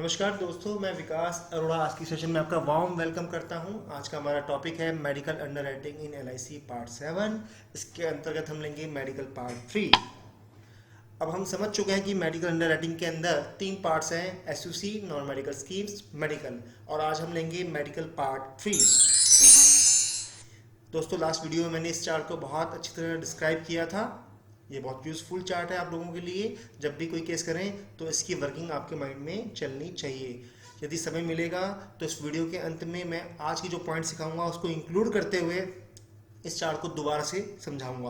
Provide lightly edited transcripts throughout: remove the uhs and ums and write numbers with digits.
नमस्कार दोस्तों, मैं विकास अरोड़ा आज की सेशन में आपका वार्म वेलकम करता हूं। आज का हमारा टॉपिक है मेडिकल अंडरराइटिंग इन एलआईसी पार्ट 7। इसके अंतर्गत हम लेंगे मेडिकल पार्ट 3। अब हम समझ चुके हैं कि मेडिकल अंडरराइटिंग के अंदर 3 पार्ट्स हैं, एसयूसी, नॉन मेडिकल स्कीम्स, मेडिकल। और आज हम लेंगे मेडिकल पार्ट 3। दोस्तों, लास्ट वीडियो में मैंने इस चार्ट को बहुत अच्छी तरह डिस्क्राइब किया था। ये बहुत यूजफुल चार्ट है आप लोगों के लिए। जब भी कोई केस करें तो इसकी वर्किंग आपके माइंड में चलनी चाहिए। यदि समय मिलेगा तो इस वीडियो के अंत में मैं आज की जो पॉइंट सिखाऊंगा उसको इंक्लूड करते हुए इस चार्ट को दोबारा से समझाऊंगा।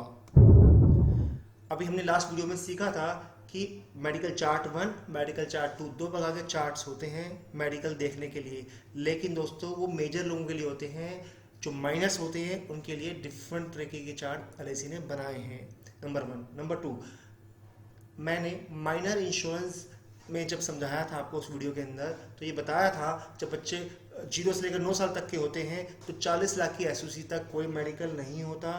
अभी हमने लास्ट वीडियो में सीखा था कि मेडिकल चार्ट 1, मेडिकल चार्ट 2, 2 प्रकार के चार्ट्स होते हैं मेडिकल देखने के लिए। लेकिन दोस्तों, वो मेजर लोगों के लिए होते हैं। जो माइनर्स होते हैं उनके लिए डिफरेंट तरीके के चार्ट एलआईसी ने बनाए हैं। नंबर 1। नंबर 2, मैंने माइनर इंश्योरेंस में जब समझाया था आपको उस वीडियो के अंदर, तो ये बताया था जब बच्चे 0 से लेकर 9 साल तक के होते हैं तो 40 लाख की एसयूसी तक कोई मेडिकल नहीं होता।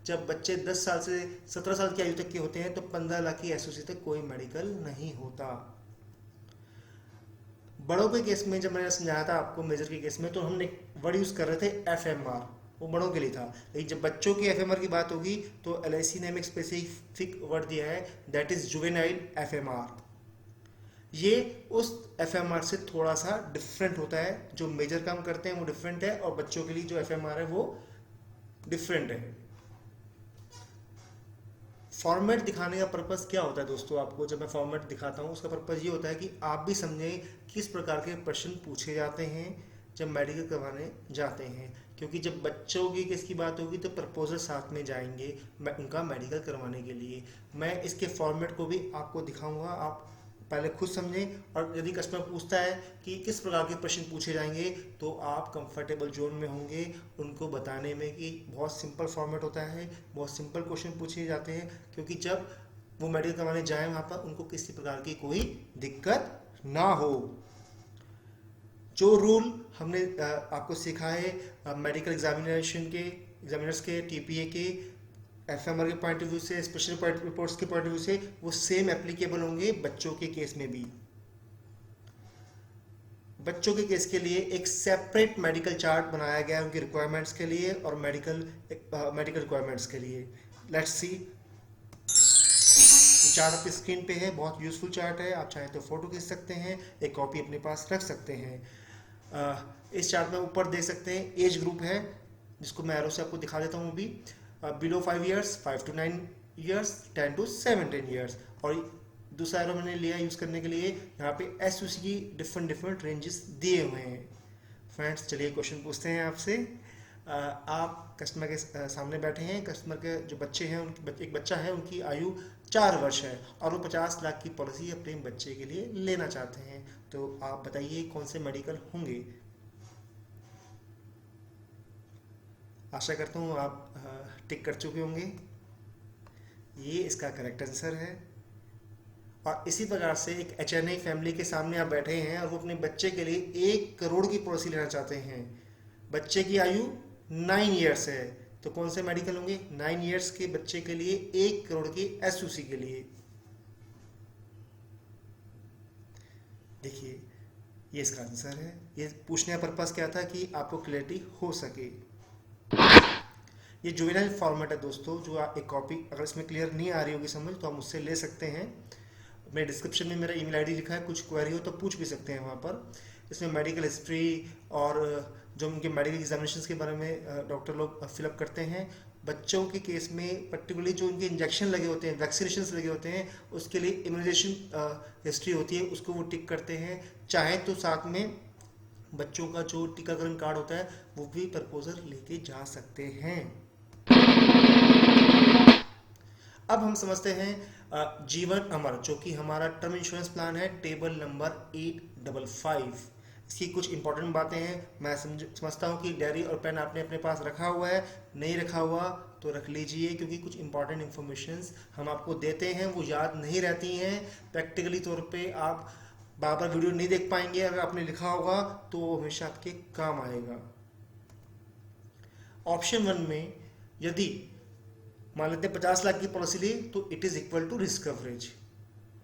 जब बच्चे 10 साल से 17 साल की आयु तक के होते हैं तो 15 लाख की एसयूसी तक कोई मेडिकल नहीं होता। बड़ों के केस में जब मैंने समझाया था आपको मेजर के केस में, तो हमने वर्ड यूज कर रहे थे एफएमआर, वो बड़ों के लिए था। लेकिन जब बच्चों की एफएमआर की बात होगी तो एलआईसी ने हमें एक स्पेसिफिक वर्ड दिया है, दैट इज जुवेनाइल एफएमआर। ये उस एफएमआर से थोड़ा सा डिफरेंट होता है। जो मेजर काम करते हैं वो डिफरेंट है और बच्चों के लिए जो एफएमआर है वो डिफरेंट है। फॉर्मेट दिखाने का पर्पस क्या होता है दोस्तों? आपको जब मैं फॉर्मेट दिखाता हूँ उसका पर्पस ये होता है कि आप भी समझें किस प्रकार के प्रश्न पूछे जाते हैं जब मेडिकल करवाने जाते हैं। क्योंकि जब बच्चों की किसकी बात होगी तो प्रपोजल साथ में जाएंगे उनका मेडिकल करवाने के लिए। मैं इसके फॉर्मेट को भी आपको दिखाऊंगा, आप पहले खुद समझें। और यदि कस्टमर पूछता है कि किस प्रकार के प्रश्न पूछे जाएंगे तो आप कंफर्टेबल जोन में होंगे उनको बताने में कि बहुत सिंपल फॉर्मेट होता है, बहुत सिंपल क्वेश्चन पूछे जाते हैं। क्योंकि जब वो मेडिकल करवाने जाए वहाँ पर उनको किसी प्रकार की कोई दिक्कत ना हो। जो रूल हमने आपको सिखा है मेडिकल एग्जामिनर्स के, टीपीए के, एफएमआर के पॉइंट ऑफ व्यू से, स्पेशल रिपोर्ट्स के पॉइंट ऑफ व्यू से, वो सेम एप्लीकेबल होंगे बच्चों के केस में भी। बच्चों के केस के लिए एक सेपरेट मेडिकल चार्ट बनाया गया है उनकी रिक्वायरमेंट्स के लिए और मेडिकल रिक्वायरमेंट्स के लिए। लेट्स सी, चार्ट आपकी स्क्रीन पे है, बहुत यूजफुल चार्ट है। आप चाहें तो फोटो खींच सकते हैं, एक कॉपी अपने पास रख सकते हैं। इस चार्ट में ऊपर देख सकते हैं एज ग्रुप है, जिसको मैं एरो से आपको दिखा देता हूँ अभी। Below 5 years, 5 to 9 years, 10 to 17 years. और दूसरा एरो मैंने लिया यूज़ करने के लिए, यहाँ पे एसयूसी की डिफरेंट रेंजेस दिए हुए हैं। फ्रेंड्स, चलिए क्वेश्चन पूछते हैं आपसे। आप कस्टमर के सामने बैठे हैं। कस्टमर के जो बच्चे हैं, एक बच्चा है, उनकी आयु 4 वर्ष है और वो 50 लाख की पॉलिसी अपने बच्चे के लिए लेना चाहते हैं। तो आप बताइए कौन से मेडिकल होंगे? आशा करता हूँ आप टिक कर चुके होंगे। ये इसका करेक्ट आंसर है। और इसी प्रकार से एक एचएनआई फैमिली के सामने आप बैठे हैं और वो अपने बच्चे के लिए 1 करोड़ की पॉलिसी लेना चाहते हैं। बच्चे की आयु 9 ईयर्स है, तो कौन से मेडिकल होंगे 9 ईयर्स के बच्चे के लिए 1 करोड़ की एसयूसी के लिए? देखिए, ये इसका आंसर है। ये पूछने का पर्पस क्या था कि आपको क्लैरिटी हो सके। ये जुवेनाइल फॉर्मेट है दोस्तों, जो एक कॉपी अगर इसमें क्लियर नहीं आ रही होगी समझ तो हम उससे ले सकते हैं। मेरे डिस्क्रिप्शन में मेरा ईमेल आईडी लिखा है, कुछ क्वेरी हो तो पूछ भी सकते हैं वहाँ पर। इसमें मेडिकल हिस्ट्री और जो उनके मेडिकल एग्जामिनेशन के बारे में डॉक्टर लोग फिलअप करते हैं। बच्चों के केस में पर्टिकुलरली जो उनके इंजेक्शन लगे होते हैं, वैक्सीनेशन लगे होते हैं, उसके लिए इम्यूनाइजेशन हिस्ट्री होती है, उसको वो टिक करते हैं। चाहे तो साथ में बच्चों का जो टीकाकरण कार्ड होता है वो भी प्रपोजल लेके जा सकते हैं। अब हम समझते हैं जीवन अमर, जो कि हमारा टर्म इंश्योरेंस प्लान है, टेबल नंबर 855। इसकी कुछ इंपॉर्टेंट बातें हैं। मैं समझता हूँ कि डायरी और पेन आपने अपने पास रखा हुआ है, नहीं रखा हुआ तो रख लीजिए, क्योंकि कुछ इंपॉर्टेंट इन्फॉर्मेशंस हम आपको देते हैं वो याद नहीं रहती हैं। प्रैक्टिकली तौर पे आप बार बार वीडियो नहीं देख पाएंगे। अगर आपने लिखा होगा तो वो हमेशा आपके काम आएगा। ऑप्शन 1 में यदि मान लेते हैं 50 लाख की पॉलिसी ली तो it is equal to risk coverage.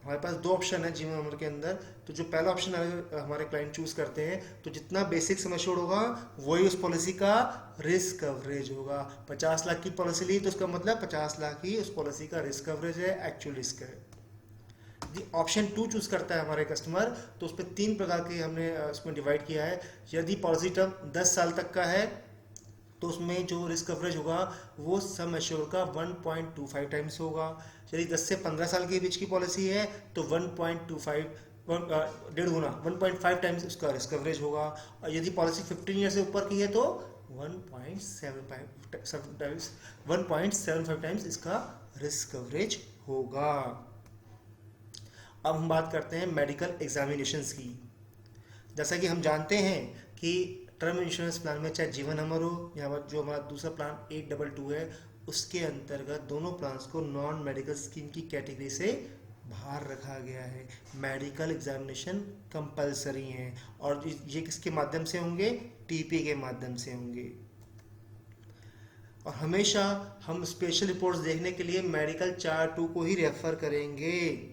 हमारे पास दो ऑप्शन है जीवन अमर के अंदर। तो जो पहला ऑप्शन हमारे क्लाइंट चूज करते हैं, तो जितना बेसिक सम एश्योर्ड होगा वही उस पॉलिसी का रिस्क कवरेज होगा। 50 लाख की पॉलिसी ली तो उसका मतलब 50 लाख ही उस पॉलिसी का रिस्क कवरेज है, एक्चुअल रिस्क है। यदि ऑप्शन 2 चूज करता है हमारे कस्टमर, तो उस पर 3 प्रकार के हमने उसमें डिवाइड किया है। यदि पॉलिसी टर्म 10 साल तक का है तो उसमें जो रिस्क कवरेज होगा वो सम एश्योर का 1.25 टाइम्स होगा। यदि 10 से 15 साल के बीच की पॉलिसी है तो 1.25 डेढ़ गुना 1.5 टाइम्स उसका रिस्क कवरेज होगा। और यदि पॉलिसी 15 ईयर से ऊपर की है तो 1.75 टाइम्स इसका रिस्क कवरेज होगा। अब हम बात करते हैं मेडिकल एग्जामिनेशंस की। जैसा कि हम जानते हैं कि टर्म इंश्योरेंस प्लान में चाहे जीवन अमर हो या जो हमारा दूसरा प्लान 822 है, उसके अंतर्गत दोनों प्लान्स को नॉन मेडिकल स्कीम की कैटेगरी से बाहर रखा गया है। मेडिकल एग्जामिनेशन कंपलसरी हैं और ये किसके माध्यम से होंगे? टीपी के माध्यम से होंगे। और हमेशा हम स्पेशल रिपोर्ट्स देखने के लिए मेडिकल चार्ट 2 को ही रेफर करेंगे,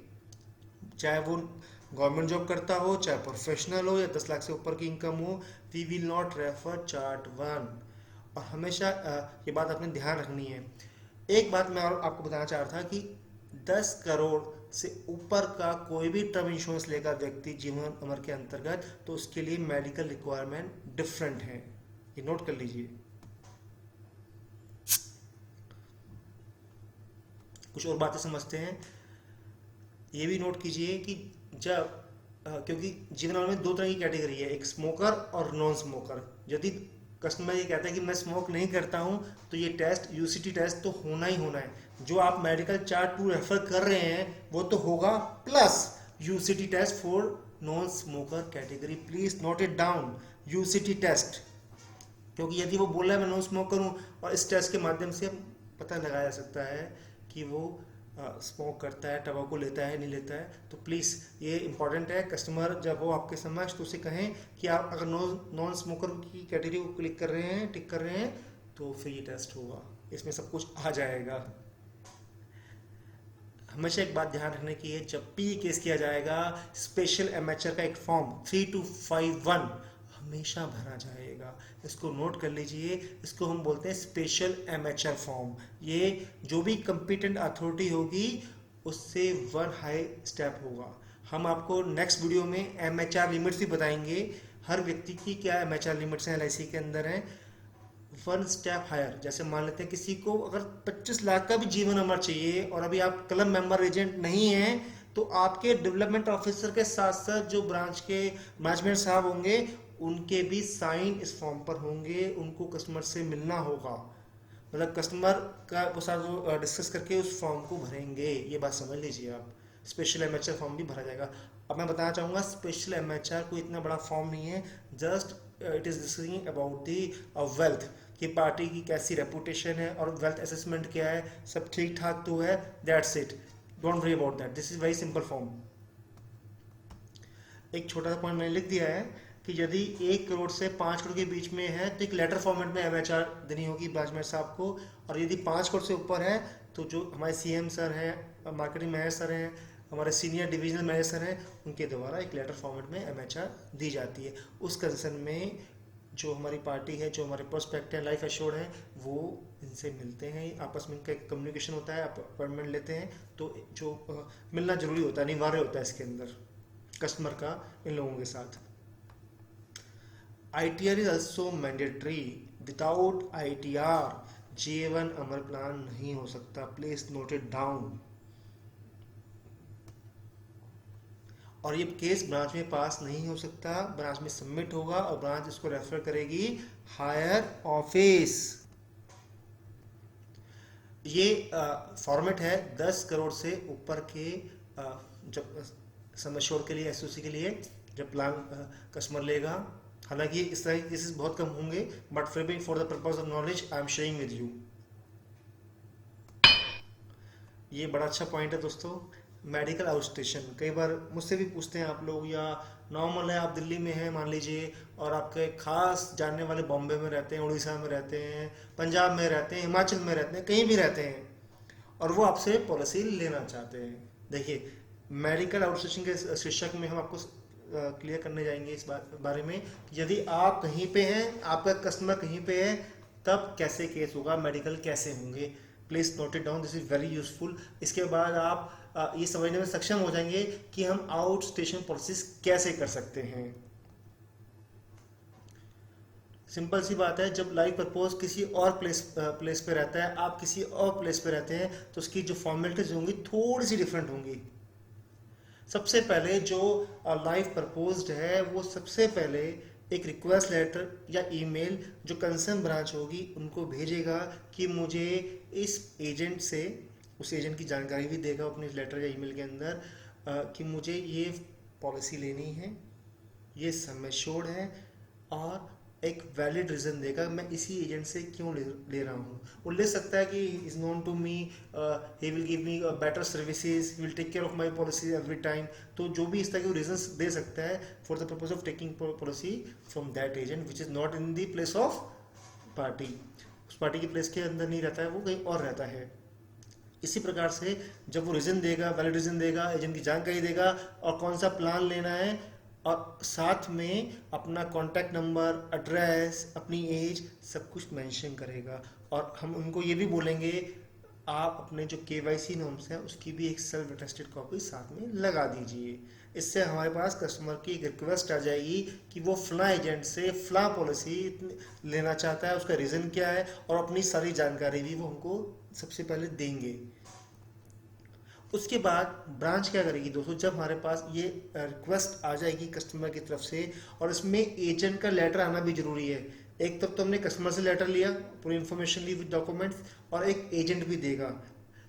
चाहे वो गवर्नमेंट जॉब करता हो, चाहे प्रोफेशनल हो या 10 लाख से ऊपर की इनकम हो। We will not refer chart 1। और हमेशा ये बात आपने ध्यान रखनी है। एक बात मैं और आपको बताना चाह रहा था कि 10 करोड़ से ऊपर का कोई भी टर्म इंश्योरेंस लेगा व्यक्ति जीवन अमर के अंतर्गत, तो उसके लिए मेडिकल रिक्वायरमेंट डिफरेंट है, ये नोट कर लीजिए। कुछ और बातें समझते हैं। ये भी नोट कीजिए कि जब क्योंकि जीवन अमर में 2 तरह की कैटेगरी है, एक स्मोकर और नॉन स्मोकर। यदि कस्टमर ये कहता है कि मैं स्मोक नहीं करता हूं, तो ये टेस्ट यूसीटी टेस्ट तो होना ही होना है। जो आप मेडिकल चार्ट 2 रेफर कर रहे हैं वो तो होगा, plus UCT test for non smoker category. Please note it down, UCT test. क्योंकि यदि वो बोल रहा है मैं नॉन स्मोकर हूँ और इस टेस्ट के माध्यम से पता लगाया जा सकता है कि वो स्मोक करता है, टबाको लेता है, नहीं लेता है। तो प्लीज़ ये इंपॉर्टेंट है, कस्टमर जब वो आपके समक्ष तो उसे कहें कि आप अगर नॉन स्मोकर की कैटेगरी को क्लिक कर रहे हैं, टिक कर रहे हैं, तो फिर ये टेस्ट होगा, इसमें सब कुछ आ जाएगा। हमेशा एक बात ध्यान रखने की है, जब भी केस किया जाएगा स्पेशल एमेचर का एक फॉर्म 3251 हमेशा भरा जाएगा। इसको नोट कर लीजिए, इसको हम बोलते हैं स्पेशल एमेचर फॉर्म। ये जो भी कंपिटेंट अथॉरिटी होगी उससे 1 हाई स्टेप होगा। हम आपको नेक्स्ट वीडियो में एमएचआर लिमिट्स भी बताएंगे, हर व्यक्ति की क्या एमएचआर लिमिट्स हैं एलआईसी के अंदर हैं। 1 स्टेप हायर, जैसे मान लेते हैं किसी को अगर 25 लाख का भी जीवन अमर चाहिए और अभी आप क्लब मेंबर एजेंट नहीं हैं, तो आपके डेवलपमेंट ऑफिसर के साथ साथ जो ब्रांच मैनेजमेंट साहब होंगे उनके भी साइन इस फॉर्म पर होंगे, उनको कस्टमर से मिलना होगा। मतलब कस्टमर का वो साथ डिस्कस करके उस फॉर्म को भरेंगे, ये बात समझ लीजिए आप। स्पेशल एमएचआर फॉर्म भी भरा जाएगा। अब मैं बताना चाहूँगा स्पेशल एमएचआर कोई इतना बड़ा फॉर्म नहीं है, just it is discussing about the wealth कि पार्टी की कैसी रेपुटेशन है और वेल्थ असेसमेंट क्या है, सब ठीक ठाक तो है, that's it, don't worry about that, this is very simple form. एक छोटा सा पॉइंट मैंने लिख दिया है कि यदि 1 करोड़ से 5 करोड़ के बीच में है तो एक लेटर फॉर्मेट में एमएचआर देनी होगी ब्रांच मैनेजर साहब को, और यदि 5 करोड़ से ऊपर है तो जो हमारे सीएम सर हैं, मार्केटिंग मैनेजर सर हैं, हमारे सीनियर डिविजनल मैनेजर सर हैं, उनके द्वारा एक लेटर फॉर्मेट में एमएचआर दी जाती है। उस कंसर्न में जो हमारी पार्टी है, जो हमारे प्रोस्पेक्ट है, लाइफ एश्योर्ड है, वो इनसे मिलते हैं, आपस में इनका कम्युनिकेशन होता है, अपॉइंटमेंट लेते हैं। तो जो मिलना जरूरी होता है, अनिवार्य होता है इसके अंदर कस्टमर का इन लोगों के साथ। ITR is also mandatory. Without ITR, J1 Amar plan नहीं हो सकता। Please note it down. और ये केस ब्रांच में पास नहीं हो सकता, ब्रांच में सबमिट होगा और ब्रांच इसको रेफर करेगी हायर ऑफिस। ये फॉर्मेट है 10 करोड़ से ऊपर के जब सम एश्योर्ड के लिए, एसओसी के लिए जब प्लान कस्टमर लेगा। हालांकि इस तरह के केसेस बहुत कम होंगे, बट फिर भी for the purpose of knowledge I am sharing with you. ये बड़ा अच्छा पॉइंट है दोस्तों। मेडिकल आउटस्टेशन कई बार मुझसे भी पूछते हैं आप लोग, या नॉर्मल है आप दिल्ली में हैं मान लीजिए और आपके खास जानने वाले बॉम्बे में रहते हैं, उड़ीसा में रहते हैं, पंजाब में रहते हैं, हिमाचल में रहते हैं, कहीं भी रहते हैं और वो आपसे पॉलिसी लेना चाहते हैं। देखिए मेडिकल आउटसोर्सिंग के शीर्षक में हम आपको क्लियर करने जाएंगे इस बारे में कि यदि आप कहीं पे हैं, आपका कस्टमर कहीं पे है, तब कैसे केस होगा, मेडिकल कैसे होंगे। Please note it down, this is very useful. इसके बाद आप ये समझने में सक्षम हो जाएंगे कि हम आउट स्टेशन पॉलिसीज कैसे कर सकते हैं। सिंपल सी बात है, जब लाइव प्रपोज किसी और प्लेस पे रहता है, आप किसी और प्लेस पे रहते हैं, तो उसकी जो फॉर्मेलिटीज होंगी थोड़ी सी डिफरेंट होंगी। सबसे पहले जो लाइव प्रपोज्ड है वो सबसे पहले एक रिक्वेस्ट लेटर या ईमेल जो कंसर्न ब्रांच होगी उनको भेजेगा कि मुझे इस एजेंट से, उस एजेंट की जानकारी भी देगा अपने लेटर या ईमेल के अंदर कि मुझे ये पॉलिसी लेनी है, ये सम एश्योर्ड है, और एक वैलिड रीजन देगा मैं इसी एजेंट से क्यों ले रहा हूँ। वो ले सकता है कि is known to me, he will give me better services, he will take care of my policy every time. तो जो भी इस तरह के रीजंस दे सकता है for the purpose of taking policy from that agent which is not in the place of party. उस party की प्लेस के अंदर नहीं रहता है, वो कहीं और रहता है। इसी प्रकार से जब वो रीजन देगा, वैलिड रीजन देगा, एजेंट की जानकारी देगा और कौन सा प्लान लेना है, और साथ में अपना कॉन्टैक्ट नंबर, एड्रेस, अपनी एज सब कुछ मेंशन करेगा। और हम उनको ये भी बोलेंगे आप अपने जो KYC नॉर्म्स हैं उसकी भी एक सेल्फ अटेस्टेड कॉपी साथ में लगा दीजिए। इससे हमारे पास कस्टमर की एक रिक्वेस्ट आ जाएगी कि वो फला एजेंट से फला पॉलिसी लेना चाहता है, उसका रीज़न क्या है, और अपनी सारी जानकारी भी वो हमको सबसे पहले देंगे। उसके बाद ब्रांच क्या करेगी दोस्तों, जब हमारे पास ये रिक्वेस्ट आ जाएगी कस्टमर की तरफ से, और इसमें एजेंट का लेटर आना भी जरूरी है। एक तब तो हमने कस्टमर से लेटर लिया, पूरी इन्फॉर्मेशन ली विद डॉक्यूमेंट्स, और एक एजेंट भी देगा,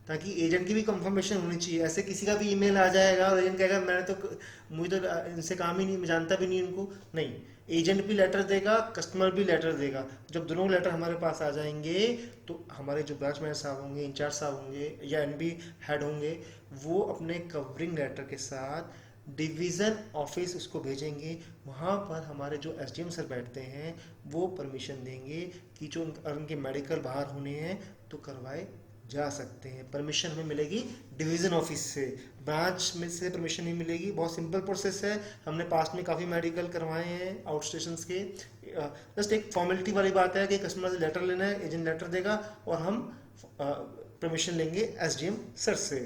ताकि एजेंट की भी कंफर्मेशन होनी चाहिए। ऐसे किसी का भी ईमेल आ जाएगा और एजेंट कहेगा मुझे तो इनसे काम ही नहीं, मैं जानता भी नहीं इनको। नहीं, एजेंट भी लेटर देगा, कस्टमर भी लेटर देगा। जब दोनों लेटर हमारे पास आ जाएंगे तो हमारे जो ब्रांच मैनेजर साहब होंगे, इंचार्ज साहब होंगे या NB हेड होंगे, वो अपने कवरिंग लेटर के साथ डिवीज़न ऑफिस उसको भेजेंगे। वहाँ पर हमारे जो SDM सर बैठते हैं वो परमिशन देंगे कि जो उनके मेडिकल बाहर होने हैं तो करवाए जा सकते हैं। परमिशन हमें मिलेगी डिवीज़न ऑफिस से, ब्रांच में से परमिशन नहीं मिलेगी। बहुत सिंपल प्रोसेस है, हमने पास्ट में काफ़ी मेडिकल करवाए हैं आउट स्टेशन के। जस्ट एक फॉर्मेलिटी वाली बात है कि कस्टमर से लेटर लेना है, एजेंट लेटर देगा और हम परमिशन लेंगे SDM सर से।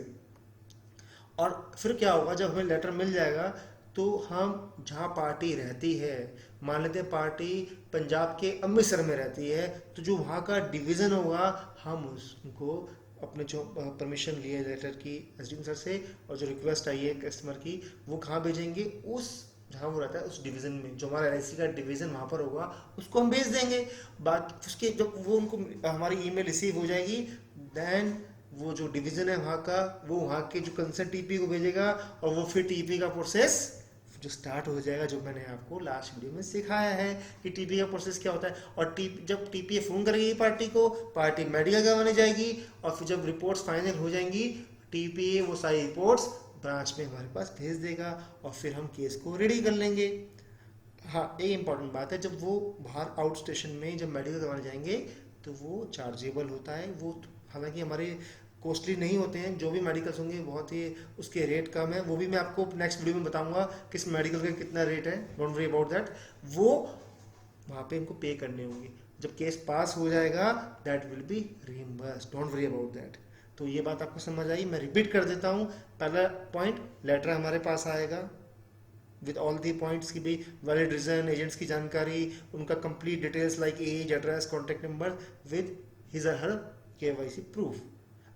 और फिर क्या होगा, जब हमें लेटर मिल जाएगा तो हम जहाँ पार्टी रहती है, मान लेते हैं पार्टी पंजाब के अमृतसर में रहती है, तो जो वहाँ का डिवीज़न होगा हम उनको अपने जो परमिशन लिए लेटर की SDM सर से और जो रिक्वेस्ट आई है कस्टमर की, वो कहाँ भेजेंगे, उस जहाँ वो रहता है उस डिवीज़न में, जो हमारा LIC का डिवीज़न वहाँ पर होगा उसको हम भेज देंगे। बाकी उसके जब वो उनको हमारी ईमेल रिसीव हो जाएगी, देन वो जो डिवीज़न है वहाँ का, वो वहाँ के जो कंसर्न TP को भेजेगा और वो फिर TP का प्रोसेस जो स्टार्ट हो जाएगा, जो मैंने आपको लास्ट वीडियो में सिखाया है कि TP का प्रोसेस क्या होता है। और जब TPA फ़ोन करेगी पार्टी को, पार्टी मेडिकल करवाने जाएगी, और फिर जब रिपोर्ट्स फाइनल हो जाएंगी, TPA वो सारी रिपोर्ट्स ब्रांच में हमारे पास भेज देगा और फिर हम केस को रेडी कर लेंगे। हाँ, एक इम्पॉर्टेंट बात है, जब वो बाहर आउट स्टेशन में जब मेडिकल करवाने जाएंगे तो वो चार्जेबल होता है। वो हालांकि हमारे कॉस्टली नहीं होते हैं, जो भी मेडिकल्स होंगे बहुत ही उसके रेट कम है। वो भी मैं आपको नेक्स्ट वीडियो में बताऊंगा किस मेडिकल का कितना रेट है, डोंट वरी अबाउट दैट। वो वहाँ पे इनको पे करने होंगे। जब केस पास हो जाएगा that will be reimbursed, don't worry about that. तो ये बात आपको समझ आई, मैं रिपीट कर देता हूँ। पहला पॉइंट, लेटर हमारे पास आएगा विद ऑल दी पॉइंट्स की भी वैलिड रीजन, एजेंट्स की जानकारी, उनका complete details like age, address, contact number with his और हर KYC प्रूफ,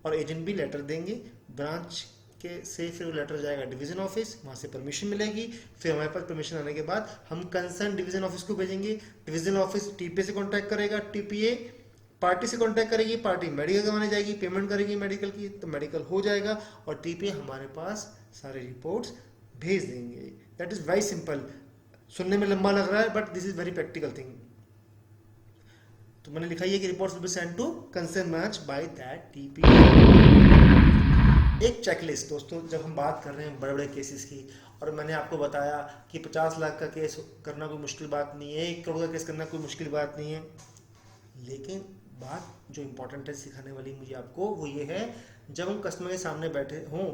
और एजेंट भी लेटर देंगे ब्रांच के से। फिर वो लेटर जाएगा डिवीजन ऑफिस, वहाँ से परमिशन मिलेगी। फिर हमारे पास परमिशन आने के बाद हम कंसर्न डिवीजन ऑफिस को भेजेंगे, डिवीजन ऑफिस TPA से कांटेक्ट करेगा, TPA पार्टी से कांटेक्ट करेगी, पार्टी मेडिकल करवाने जाएगी, पेमेंट करेगी मेडिकल की, तो मेडिकल हो जाएगा और TPA हमारे पास सारे रिपोर्ट्स भेज देंगे। That is very simple. सुनने में लंबा लग रहा है but this is very practical thing. तो मैंने लिखा है कि reports will be send to concern branch by that TPA। एक चेकलिस्ट दोस्तों, जब हम बात कर रहे हैं बड़े बड़े केसेस की, और मैंने आपको बताया कि 50 लाख का केस करना कोई मुश्किल बात नहीं है, 1 करोड़ का केस करना कोई मुश्किल बात नहीं है, लेकिन बात जो इम्पोर्टेंट है सिखाने वाली मुझे आपको वो ये है, जब हम कस्टमर के सामने बैठे हों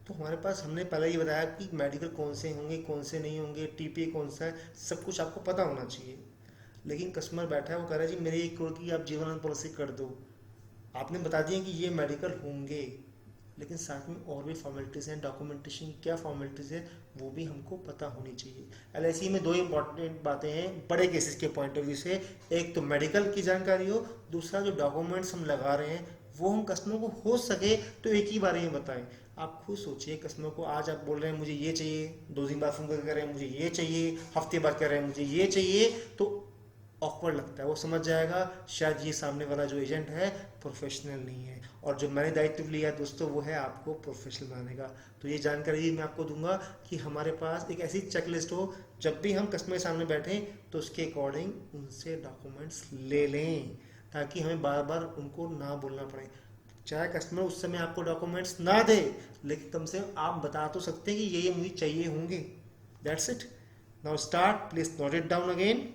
तो हमारे पास हमने पहले ही बताया कि मेडिकल कौन से होंगे, कौन से नहीं होंगे, टीपीए कौन सा है, सब कुछ आपको पता होना चाहिए। लेकिन कस्टमर बैठा है, वो कह रहा है जी मेरी 1 करोड़ की आप जीवन पॉलिसी कर दो। आपने बता दिया कि ये मेडिकल होंगे, लेकिन साथ में और भी फॉर्मेलिटीज़ हैं, डॉक्यूमेंटेशन की क्या फॉर्मेलिटीज़ है वो भी हमको पता होनी चाहिए। एलआईसी में 2 इंपॉर्टेंट बातें हैं बड़े केसेस के पॉइंट ऑफ व्यू से, एक तो मेडिकल की जानकारी हो, दूसरा जो डॉक्यूमेंट्स हम लगा रहे हैं वो हम कस्टमर को हो सके तो एक ही बार में बताएं। आप खुद सोचिए, कस्टमर को आज आप बोल रहे हैं मुझे ये चाहिए, 2 दिन बाद फोन करके कह रहे हैं मुझे ये चाहिए, हफ्ते बाद कह रहे हैं मुझे ये चाहिए, तो ऑकवर्ड लगता है। वो समझ जाएगा शायद ये सामने वाला जो एजेंट है प्रोफेशनल नहीं है, और जो मैंने दायित्व लिया है दोस्तों वो है आपको प्रोफेशनल बनाने का। तो ये जानकारी भी मैं आपको दूंगा कि हमारे पास एक ऐसी चेकलिस्ट हो, जब भी हम कस्टमर के सामने बैठें तो उसके अकॉर्डिंग उनसे डॉक्यूमेंट्स ले लें, ताकि हमें बार बार उनको ना बोलना पड़े। चाहे कस्टमर उस समय आपको डॉक्यूमेंट्स ना दे, लेकिन कम से कम आप बता तो सकते हैं कि ये मुझे चाहिए होंगे। That's it. Now start, please note it down again.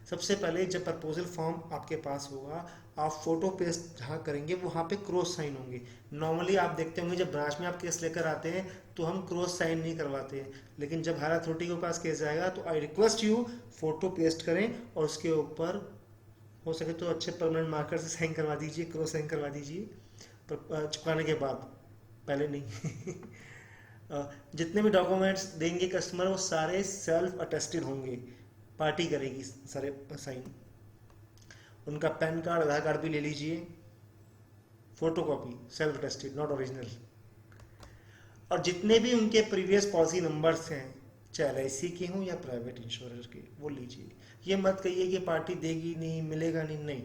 सबसे पहले जब प्रपोजल फॉर्म आपके पास होगा, आप फोटो पेस्ट जहाँ करेंगे वहाँ पे क्रॉस साइन होंगे। नॉर्मली आप देखते होंगे जब ब्रांच में आप केस लेकर आते हैं तो हम क्रॉस साइन नहीं करवाते हैं, लेकिन जब हायर अथॉरिटी के पास केस आएगा तो I request you photo paste करें और उसके ऊपर हो सके तो अच्छे परमानेंट मार्कर से साइन करवा दीजिए, क्रॉस साइन करवा दीजिए चुकाने के बाद, पहले नहीं। जितने भी डॉक्यूमेंट्स देंगे कस्टमर वो सारे सेल्फ अटेस्टेड होंगे, पार्टी करेगी सारे साइन। उनका पैन कार्ड, आधार कार्ड भी ले लीजिए, photo copy, self attested not original. और जितने भी उनके प्रीवियस पॉलिसी नंबर्स हैं, चाहे एलआईसी के हों या प्राइवेट इंश्योरेंस के, वो लीजिए। ये मत कहिए कि पार्टी देगी नहीं, मिलेगा नहीं, नहीं।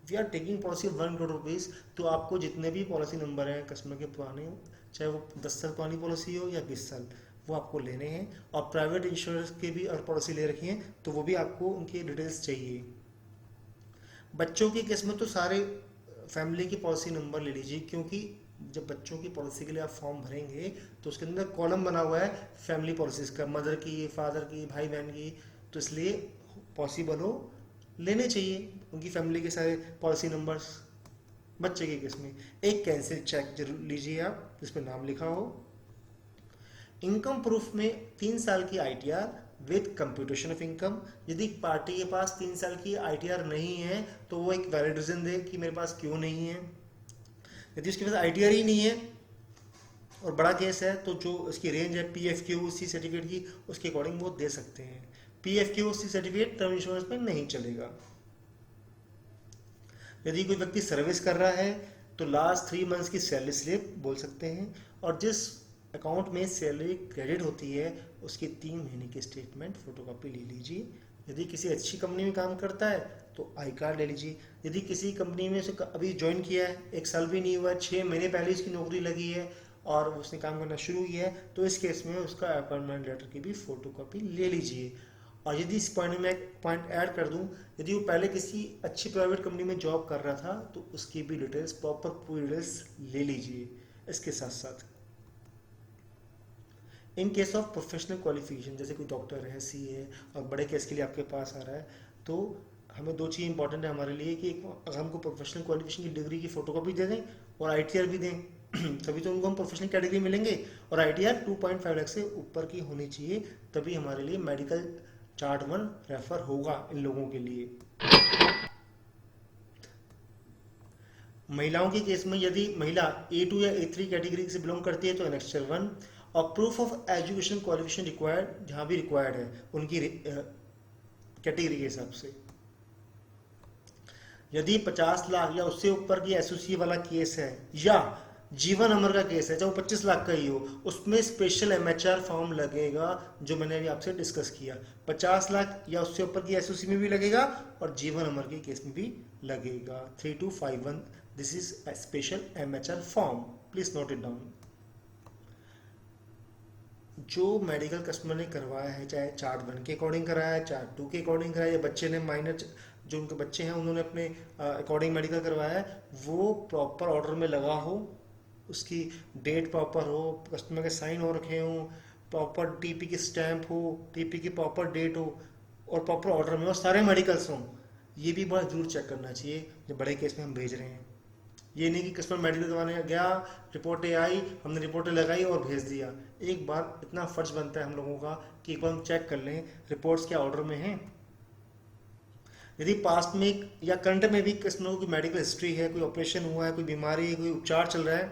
We are taking policy 1 crore rupees, तो आपको जितने भी पॉलिसी नंबर हैं कस्टमर के पुराने, चाहे वो 10 साल पुरानी पॉलिसी हो या 20 साल, वो आपको लेने हैं। और प्राइवेट इंश्योरेंस के भी और पॉलिसी ले रखी है तो वो भी आपको उनकी डिटेल्स चाहिए। बच्चों की केस में तो सारे फैमिली की पॉलिसी नंबर ले लीजिए, क्योंकि जब बच्चों की पॉलिसी के लिए आप फॉर्म भरेंगे तो उसके अंदर कॉलम बना हुआ है फैमिली पॉलिसीज का, मदर की, फादर की, भाई बहन की, तो इसलिए पॉसिबल हो लेने चाहिए उनकी फैमिली के सारे पॉलिसी नंबर्स। बच्चे के केस में एक कैंसिल चेक जरूर लीजिए आप जिसमें नाम लिखा हो। इनकम प्रूफ में 3 साल की ITR with computation of income. यदि पार्टी के पास 3 साल की आईटीआर नहीं है तो वो एक वैलिड रीजन दे कि मेरे पास क्यों नहीं है। यदि उसके पास आईटीआर ही नहीं है और बड़ा केस है तो जो उसकी रेंज है पीएफक्यूसी सर्टिफिकेट की, उसके अकॉर्डिंग वो दे सकते हैं। पीएफक्यूसी सर्टिफिकेट टर्म इंश्योरेंस में नहीं चलेगा। यदि कोई व्यक्ति सर्विस कर रहा है तो लास्ट 3 मंथ्स की सैलरी स्लिप बोल सकते हैं, और जिस अकाउंट में सैलरी क्रेडिट होती है उसकी 3 महीने की स्टेटमेंट फोटोकॉपी ले लीजिए। यदि किसी अच्छी कंपनी में काम करता है तो आई कार्ड ले लीजिए। यदि किसी कंपनी में से अभी ज्वाइन किया है, 1 साल भी नहीं हुआ है, 6 महीने पहले उसकी नौकरी लगी है और उसने काम करना शुरू किया है, तो इस केस में उसका अपॉइंटमेंट लेटर की भी फोटोकॉपी ले लीजिए। और यदि इस पॉइंट में एक पॉइंट ऐड कर दूं, यदि वो पहले किसी अच्छी प्राइवेट कंपनी में जॉब कर रहा था तो उसकी भी डिटेल्स, प्रॉपर पूरी डिटेल्स ले लीजिए इसके साथ साथ। In case of professional qualification, जैसे कोई डॉक्टर है, सी है और बड़े केस के लिए आपके पास आ रहा है, तो हमें 2 चीज़ इंपॉर्टेंट है हमारे लिए कि अगर हमको प्रोफेशनल क्वालिफिकेशन की डिग्री की फोटोकॉपी दे दें और आईटीआर भी दें तभी तो उनको हम प्रोफेशनल कैटेगरी मिलेंगे। और आईटीआर 2.5 लाख से ऊपर की होनी चाहिए, तभी हमारे लिए मेडिकल चार्ट 1 रेफर होगा इन लोगों के लिए। महिलाओं के केस में यदि महिला A2 या A3 कैटेगरी से बिलोंग करती है तो एनेक्स्चर 1, और proof of education qualification required जहां भी रिक्वायर्ड है उनकी कैटेगरी के हिसाब से। यदि 50 लाख या उससे ऊपर की एसओसी वाला केस है या जीवन अमर का केस है, चाहे वो 25 लाख का ही हो, उसमें स्पेशल एमएचआर फॉर्म लगेगा जो मैंने अभी आपसे डिस्कस किया। 50 लाख या उससे ऊपर की एसओसी में भी लगेगा और जीवन अमर के केस में भी लगेगा। 3251, this is a special MHR form, please note it down. जो मेडिकल कस्टमर ने करवाया है, चाहे चार्ट 1 के अकॉर्डिंग कराया है, चार्ट 2 के अकॉर्डिंग कराया है, या बच्चे ने माइनर, जो उनके बच्चे हैं उन्होंने अपने अकॉर्डिंग मेडिकल करवाया है, वो प्रॉपर ऑर्डर में लगा हो, उसकी डेट प्रॉपर हो, कस्टमर के साइन हो रखे हों, प्रॉपर टीपी की स्टैंप हो, टीपी की प्रॉपर डेट हो और प्रॉपर ऑर्डर में हो, सारे मेडिकल्स हों। ये भी बहुत जरूर चेक करना चाहिए जब बड़े केस में हम भेज रहे हैं। ये नहीं कि कस्टमर मेडिकल करवाने गया, रिपोर्टें आई, हमने रिपोर्टें लगाई और भेज दिया। एक बार इतना फर्ज बनता है हम लोगों का कि एक बार हम चेक कर लें रिपोर्ट्स क्या ऑर्डर में हैं। यदि पास्ट में या करंट में भी कस्टमर की मेडिकल हिस्ट्री है, कोई ऑपरेशन हुआ है, कोई बीमारी है, कोई उपचार चल रहा है,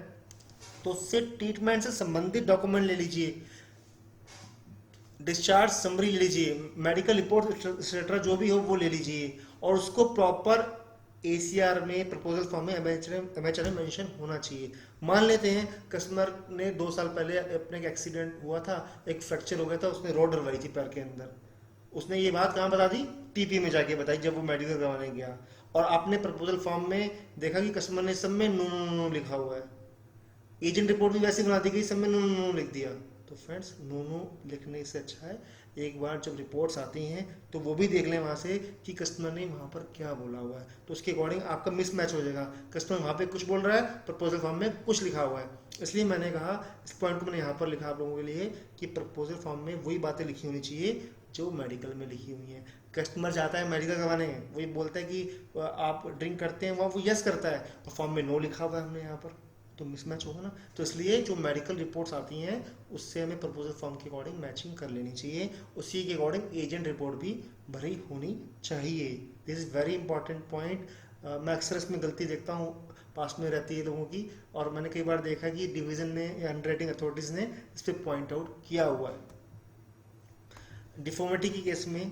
तो उससे ट्रीटमेंट से संबंधित डॉक्यूमेंट ले लीजिए, डिस्चार्ज समरी ले लीजिए, मेडिकल रिपोर्ट एक्सेट्रा जो भी हो वो ले लीजिए, और उसको प्रॉपर एसीआर में प्रपोजल फॉर्म में एमएचआर में मेंशन होना चाहिए। मान लेते हैं कस्टमर ने 2 साल पहले अपने एक एक्सीडेंट हुआ था, एक फ्रैक्चर हो गया था, उसने रोड डलवाई थी पैर के अंदर। उसने ये बात कहाँ बता दी? टीपी में जाके बताई जब वो मेडिकल करवाने गया। और आपने प्रपोजल फॉर्म में देखा कि कस्टमर ने सब में नो नो नो लिखा हुआ है, एजेंट रिपोर्ट भी वैसे बना दी गई, सब में नो नो नो लिख दिया। तो फ्रेंड्स, नो नो लिखने से अच्छा है एक बार जब रिपोर्ट्स आती हैं तो वो भी देख लें वहाँ से कि कस्टमर ने वहाँ पर क्या बोला हुआ है, तो उसके अकॉर्डिंग आपका मिसमैच हो जाएगा। कस्टमर वहाँ पे कुछ बोल रहा है, प्रपोजल फॉर्म में कुछ लिखा हुआ है। इसलिए मैंने कहा, इस पॉइंट को मैंने यहाँ पर लिखा आप लोगों के लिए कि प्रपोजल फॉर्म में वही बातें लिखी होनी चाहिए जो मेडिकल में लिखी हुई हैं। कस्टमर जाता है मेडिकल करवाने, वही बोलता है कि आप ड्रिंक करते हैं, वहाँ वो यस करता है और फॉर्म में नो लिखा हुआ है हमने यहाँ पर, तो मिसमैच होगा ना। तो इसलिए जो मेडिकल रिपोर्ट्स आती हैं उससे हमें प्रपोजल फॉर्म के अकॉर्डिंग मैचिंग कर लेनी चाहिए, उसी के अकॉर्डिंग एजेंट रिपोर्ट भी भरी होनी चाहिए। This is very important point. मैं अक्सर इसमें गलती देखता हूँ, पास में रहती है लोगों की, और मैंने कई बार देखा कि डिवीज़न ने या अंडरराइटिंग अथॉरिटीज़ ने इस पर पॉइंट आउट किया हुआ है। डिफॉर्मिटी की केस में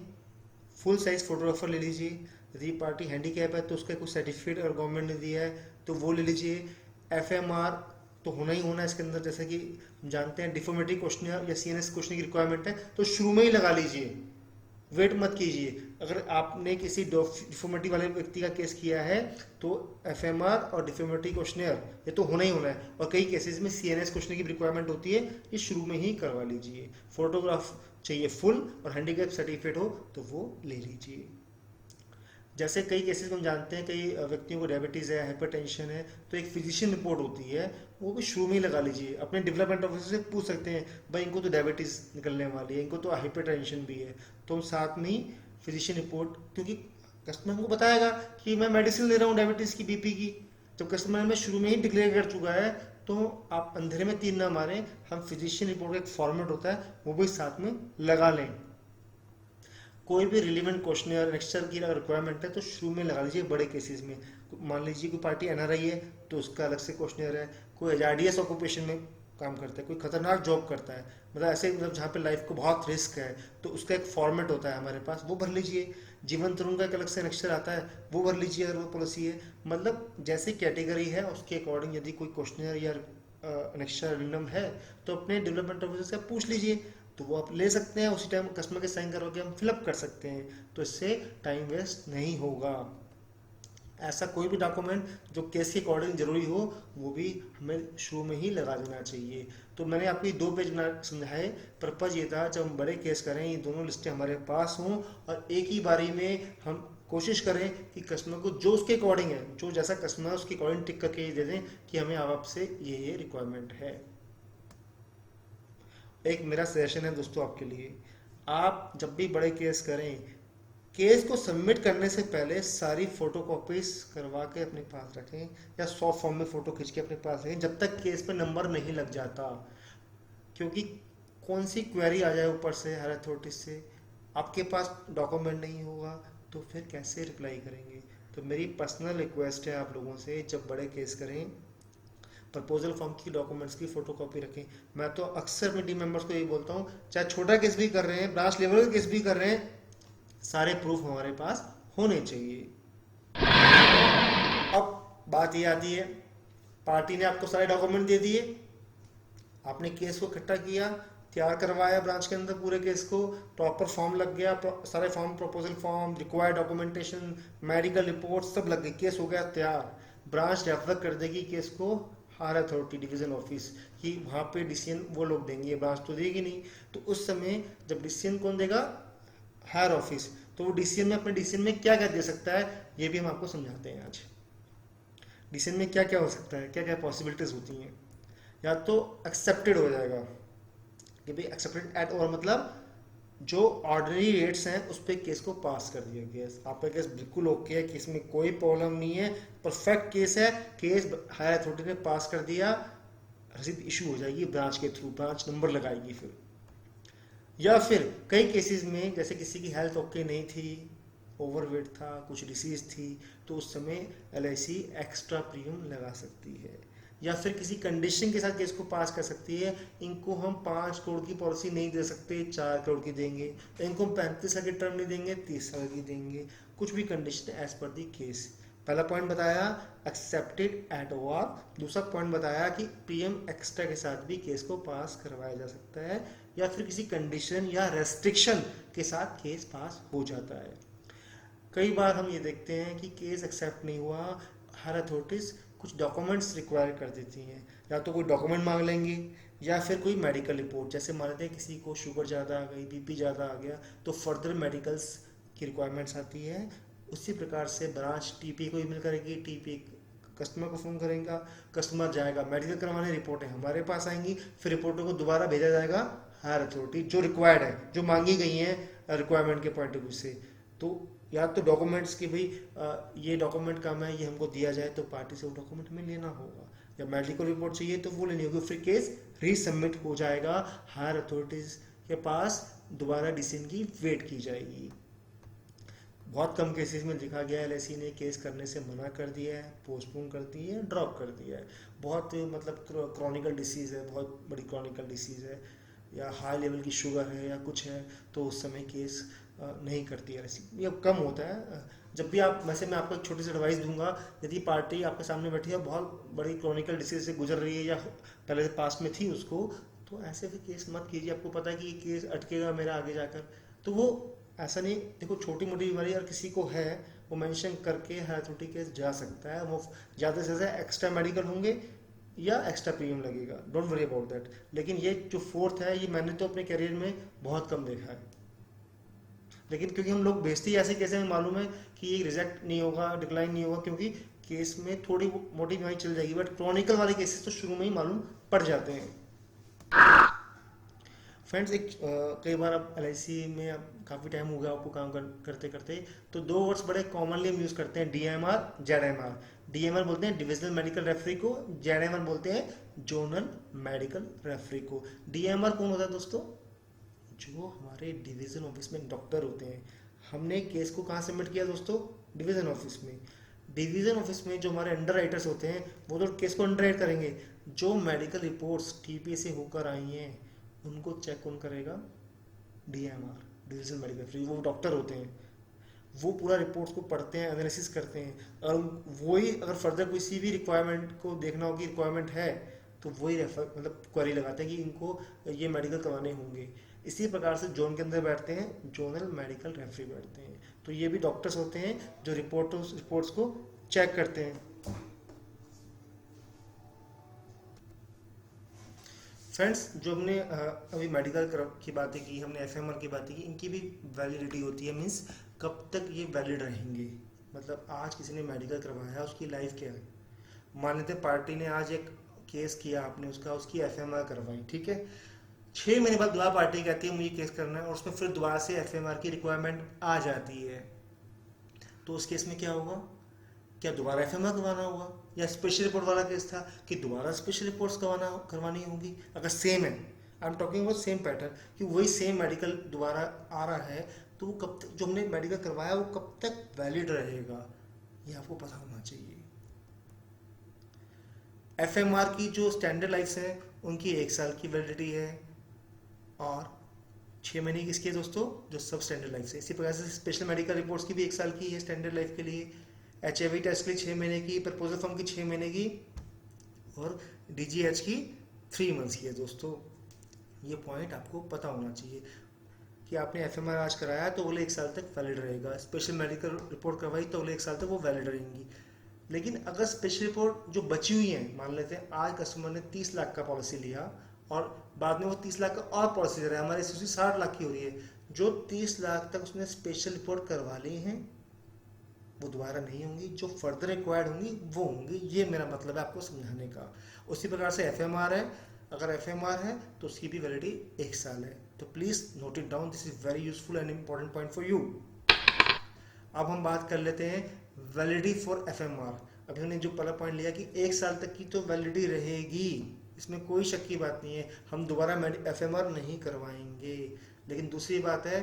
फुल साइज फोटोग्राफर ले लीजिए। यदि पार्टी हैंडीकैप है तो उसका कुछ सर्टिफिकेट अगर गवर्नमेंट ने दिया है तो वो ले लीजिए। एफएमआर तो होना ही होना है इसके अंदर, जैसे कि हम जानते हैं डिफॉर्मिटी क्वेश्चन या सीएनएस क्वेश्चन की रिक्वायरमेंट है, तो शुरू में ही लगा लीजिए, वेट मत कीजिए। अगर आपने किसी डिफॉर्मिटी वाले व्यक्ति का केस किया है तो एफएमआर और डिफॉर्मिटी क्वेश्चनियर ये तो होना ही होना है, और कई केसेस में सीएनएस क्वेश्चन की रिक्वायरमेंट होती है, ये शुरू में ही करवा लीजिए। फोटोग्राफ चाहिए फुल, और हैंडीकैप सर्टिफिकेट हो तो वो ले लीजिए। जैसे कई केसेस में हम जानते हैं कई व्यक्तियों को डायबिटीज़ है, हाइपरटेंशन है, तो एक फिजिशियन रिपोर्ट होती है, वो भी शुरू में ही लगा लीजिए। अपने डेवलपमेंट ऑफिसर से पूछ सकते हैं, भाई इनको तो डायबिटीज़ निकलने वाली है, इनको तो हाइपरटेंशन भी है, तो हम साथ में ही फिजिशियन रिपोर्ट, क्योंकि कस्टमर को बताएगा कि मैं मेडिसिन ले रहा हूँ डायबिटीज़ की, बीपी की। जब कस्टमर में शुरू में ही डिक्लेयर कर चुका है तो आप अंधेरे में तीर ना मारें, हम फिजिशियन रिपोर्ट का एक फॉर्मेट होता है वो भी साथ में लगा लें। कोई भी रिलीवेंट क्वेश्चन या लेक्चर की अगर रिक्वायरमेंट है तो शुरू में लगा लीजिए। बड़े केसेस में मान लीजिए कोई पार्टी एनआरआई है तो उसका अलग से क्वेश्चन है, कोई एजारडीएस ऑक्यूपेशन में काम करता है, कोई खतरनाक जॉब करता है, मतलब ऐसे मतलब जहाँ पे लाइफ को बहुत रिस्क है, तो उसका एक फॉर्मेट होता है हमारे पास, वो भर लीजिए। जीवन तरुण का एक अलग से लेक्चर आता है, वो भर लीजिए अगर वो पॉलिसी है। मतलब जैसी कैटेगरी है उसके अकॉर्डिंग यदि कोई क्वेश्चन या लेक्चर रिलम है तो अपने डेवलपमेंट ऑफिसर से पूछ लीजिए, तो वो आप ले सकते हैं। उसी टाइम कस्टमर के साइन करवा के हम फिलअप कर सकते हैं, तो इससे टाइम वेस्ट नहीं होगा। ऐसा कोई भी डॉक्यूमेंट जो केस के अकॉर्डिंग जरूरी हो वो भी हमें शुरू में ही लगा देना चाहिए। तो मैंने आपको ये 2 पेज समझाए। पर्पज ये था जब हम बड़े केस करें ये दोनों लिस्टें हमारे पास हों और एक ही बारी में हम कोशिश करें कि कस्टमर को जो उसके अकॉर्डिंग है, जो जैसा कस्टमर उसके अकॉर्डिंग टिक करके ये दे दें कि हमें आपसे ये रिक्वायरमेंट है। एक मेरा सजेशन है दोस्तों आपके लिए, आप जब भी बड़े केस करें, केस को सबमिट करने से पहले सारी फोटोकॉपीज करवा के अपने पास रखें या सॉफ्ट फॉर्म में फोटो खींच के अपने पास रखें जब तक केस पे नंबर नहीं लग जाता। क्योंकि कौन सी क्वेरी आ जाए ऊपर से हायर अथॉरिटी से, आपके पास डॉक्यूमेंट नहीं होगा तो फिर कैसे रिप्लाई करेंगे। तो मेरी पर्सनल रिक्वेस्ट है आप लोगों से, जब बड़े केस करें प्रपोजल फॉर्म की डॉक्यूमेंट्स की फोटोकॉपी रखें। मैं तो अक्सर अपने टीम मेंबर्स को यही बोलता हूँ, चाहे छोटा केस भी कर रहे हैं, ब्रांच लेवल का केस भी कर रहे हैं, सारे प्रूफ हमारे पास होने चाहिए। अब बात ये आती है, पार्टी ने आपको सारे डॉक्यूमेंट दे दिए, आपने केस को इकट्ठा किया, तैयार करवाया ब्रांच के अंदर पूरे केस को, प्रॉपर फॉर्म लग गया, सारे form, proposal form, required documentation, medical report सब लग गई, केस हो गया तैयार। ब्रांच रेफर कर देगी केस को हायर अथॉरिटी डिवीजन ऑफिस कि वहाँ पे डिसीजन वो लोग देंगे, ब्रांच तो देगी नहीं। तो उस समय जब डिसीजन कौन देगा? Higher office. तो वो डिसीजन में अपने डिसीजन में क्या क्या दे सकता है ये भी हम आपको समझाते हैं आज। डिसीजन में क्या क्या हो सकता है, क्या क्या पॉसिबिलिटीज होती हैं। या तो एक्सेप्टेड हो जाएगा कि भाई एक्सेप्टेड एट ऑल, मतलब जो ऑर्डिनरी रेट्स हैं उस पर केस को पास कर दिया गया। आपका केस बिल्कुल ओके है, केस में कोई प्रॉब्लम नहीं है, परफेक्ट केस है, केस हायर अथॉरिटी ने पास कर दिया, रसीद इशू हो जाएगी ब्रांच के थ्रू, ब्रांच नंबर लगाएगी फिर। या फिर कई केसेस में जैसे किसी की हेल्थ ओके नहीं थी, ओवरवेट था, कुछ डिसीज थी, तो उस समय एलआईसी एक्स्ट्रा प्रीमियम लगा सकती है। या फिर किसी कंडीशन के साथ केस को पास कर सकती है, इनको हम 5 करोड़ की पॉलिसी नहीं दे सकते, 4 करोड़ की देंगे, इनको हम 35 साल की टर्म नहीं देंगे, 30 साल की देंगे, कुछ भी condition as per the case. पहला पॉइंट बताया एक्सेप्टेड एट ओआर, दूसरा पॉइंट बताया कि प्रीमियम एक्स्ट्रा के साथ भी केस को पास करवाया जा सकता है, या फिर किसी कंडीशन या रेस्ट्रिक्शन के साथ केस पास हो जाता है। कई बार हम ये देखते हैं कि केस एक्सेप्ट नहीं हुआ, हर अथॉरिटीज कुछ डॉक्यूमेंट्स रिक्वायर कर देती हैं, या तो कोई डॉक्यूमेंट मांग लेंगे या फिर कोई मेडिकल रिपोर्ट, जैसे मान लेते हैं किसी को शुगर ज़्यादा आ गई, बीपी ज़्यादा आ गया, तो फर्दर मेडिकल्स की रिक्वायरमेंट्स आती है। उसी प्रकार से ब्रांच टीपी को ईमेल करेगी, टीपी कस्टमर को फ़ोन करेगा, कस्टमर जाएगा मेडिकल करवाने, रिपोर्टें हमारे पास आएंगी, फिर रिपोर्टों को दोबारा भेजा जाएगा हायर अथॉरिटी जो रिक्वायर्ड है, जो मांगी गई हैं रिक्वायरमेंट के पॉइंट ऑफ व्यू से। तो या तो डॉक्यूमेंट्स की भाई ये डॉक्यूमेंट कम है, ये हमको दिया जाए, तो पार्टी से वो डॉक्यूमेंट हमें लेना होगा, या मेडिकल रिपोर्ट चाहिए तो वो लेनी होगी, फिर केस रीसबमिट हो जाएगा हायर अथॉरिटीज के पास, दोबारा डिसीजन की वेट की जाएगी। बहुत कम केसेस में देखा गया एलआईसी ने केस करने से मना कर दिया है, पोस्टपोन कर दिया है, ड्रॉप कर दिया है। बहुत मतलब क्रॉनिकल डिसीज़ है, बहुत बड़ी क्रॉनिकल डिसीज़ है, या हाई लेवल की शुगर है या कुछ है, तो उस समय केस नहीं करती है एलआईसी, ये कम होता है। जब भी आप, वैसे मैं आपको एक छोटी सी एडवाइस दूंगा, यदि पार्टी आपके सामने बैठी है बहुत बड़ी क्रॉनिकल डिसीज से गुजर रही है या पहले से पास्ट में थी उसको, तो ऐसे भी केस मत कीजिए। आपको पता है कि ये केस अटकेगा मेरा आगे जाकर, तो वो ऐसा नहीं, देखो छोटी मोटी बीमारी अगर किसी को है वो मेंशन करके हायर अथॉरिटी केस जा सकता है, वो ज़्यादा से ज़्यादा एक्स्ट्रा मेडिकल होंगे या एक्स्ट्रा प्रीमियम लगेगा, डोंट वरी अबाउट दैट। लेकिन ये जो फोर्थ है, ये मैंने तो अपने करियर में बहुत कम देखा है, लेकिन क्योंकि हम लोग भेजते ही ऐसे कैसे हमें मालूम है कि ये रिजेक्ट नहीं होगा, डिक्लाइन नहीं होगा, क्योंकि केस में थोड़ी मोटी बीमारी चल जाएगी, बट क्रॉनिकल वाले केसेस तो शुरू में ही मालूम पड़ जाते हैं। फ्रेंड्स, एक कई बार अब एलआईसी में अब काफ़ी टाइम हो गया आपको काम करते करते, तो 2 वर्ड्स बड़े कॉमनली हम यूज़ करते हैं, डीएमआर, जेडएमआर। डीएमआर बोलते हैं डिविजनल मेडिकल रेफरी को, जेडएमआर बोलते हैं जोनल मेडिकल रेफरी को। डीएमआर कौन होता है दोस्तों? जो हमारे डिवीज़न ऑफिस में डॉक्टर होते हैं। हमने केस को कहाँ सबमिट किया दोस्तों? डिवीज़न ऑफिस में। डिवीज़न ऑफिस में जो हमारे अंडर राइटर्स होते हैं वो तो केस को अंडर राइट करेंगे, जो मेडिकल रिपोर्ट्स टीपी से होकर आई हैं उनको चेक कौन करेगा? डीएमआर, डिवीजन मेडिकल रेफरी, वो डॉक्टर होते हैं, वो पूरा रिपोर्ट्स को पढ़ते हैं, एनालिसिस करते हैं, और वही अगर फर्दर किसी भी रिक्वायरमेंट को देखना होगी, रिक्वायरमेंट है, तो वही रेफर मतलब क्वेरी लगाते हैं कि इनको ये मेडिकल करवाने होंगे। इसी प्रकार से जोन के अंदर बैठते हैं जोनल मेडिकल रेफरी बैठते हैं, तो ये भी डॉक्टर्स होते हैं जो रिपोर्ट्स को चेक करते हैं। फ्रेंड्स, जो हमने अभी मेडिकल की बातें की, हमने एफएमआर की बातें की, इनकी भी वैलिडिटी होती है, मीन्स कब तक ये वैलिड रहेंगे। मतलब आज किसी ने मेडिकल करवाया, उसकी लाइफ क्या है। मान लेते पार्टी ने आज एक केस किया, आपने उसकी एफएमआर करवाई, ठीक है, 6 महीने बाद दोबारा पार्टी कहती है मुझे केस करना है, और उसमें फिर दोबारा से एफएमआर की रिक्वायरमेंट आ जाती है, तो उस केस में क्या होगा? क्या दोबारा एफएमआर करवाना होगा? या स्पेशल रिपोर्ट वाला केस था कि दोबारा स्पेशल रिपोर्ट्स करवानी होंगी? अगर सेम है, I am talking about same pattern, कि वही सेम मेडिकल दोबारा आ रहा है, तो वो कब तक, जो हमने मेडिकल करवाया वो कब तक वैलिड रहेगा, ये आपको पता होना चाहिए। एफएमआर की जो स्टैंडर्ड लाइफ है उनकी 1 साल की वैलिडिटी है, और 6 महीने किसकी है दोस्तों? जो सब स्टैंडर्ड लाइफ है। इसी प्रकार से स्पेशल मेडिकल रिपोर्ट्स की भी 1 साल की है स्टैंडर्ड लाइफ के लिए, एचआईवी टेस्ट के लिए 6 महीने की, प्रपोजल फॉर्म की 6 महीने की, और डीजीएच की 3 मंथ्स की है दोस्तों। ये पॉइंट आपको पता होना चाहिए कि आपने एफएमआर आज कराया तो अगले 1 साल तक वैलिड रहेगा, स्पेशल मेडिकल रिपोर्ट करवाई तो अगले 1 साल तक वो वैलिड रहेंगी। लेकिन अगर स्पेशल रिपोर्ट जो बची हुई है, मान लेते हैं आज कस्टमर ने 30 लाख का पॉलिसी लिया और बाद में वो 30 लाख का और पॉलिसी ले रहा है, हमारे एसओसी 60 लाख की हो रही है, जो 30 लाख तक उसने स्पेशल रिपोर्ट करवा ली हैं वो दोबारा नहीं होंगी, जो फर्दर रिक्वायर्ड होंगी वो होंगी। ये मेरा मतलब है आपको समझाने का। उसी प्रकार से एफएमआर है, अगर FMR है तो उसकी भी वैलिडिटी 1 साल है। तो please note it down, this is very useful and important point for you. अब हम बात कर लेते हैं वैलिडिटी फॉर FMR। अभी हमने जो पहला पॉइंट लिया कि 1 साल तक की तो वैलिडिटी रहेगी, इसमें कोई शक की बात नहीं है, हम दोबारा FMR नहीं करवाएंगे। लेकिन दूसरी बात है,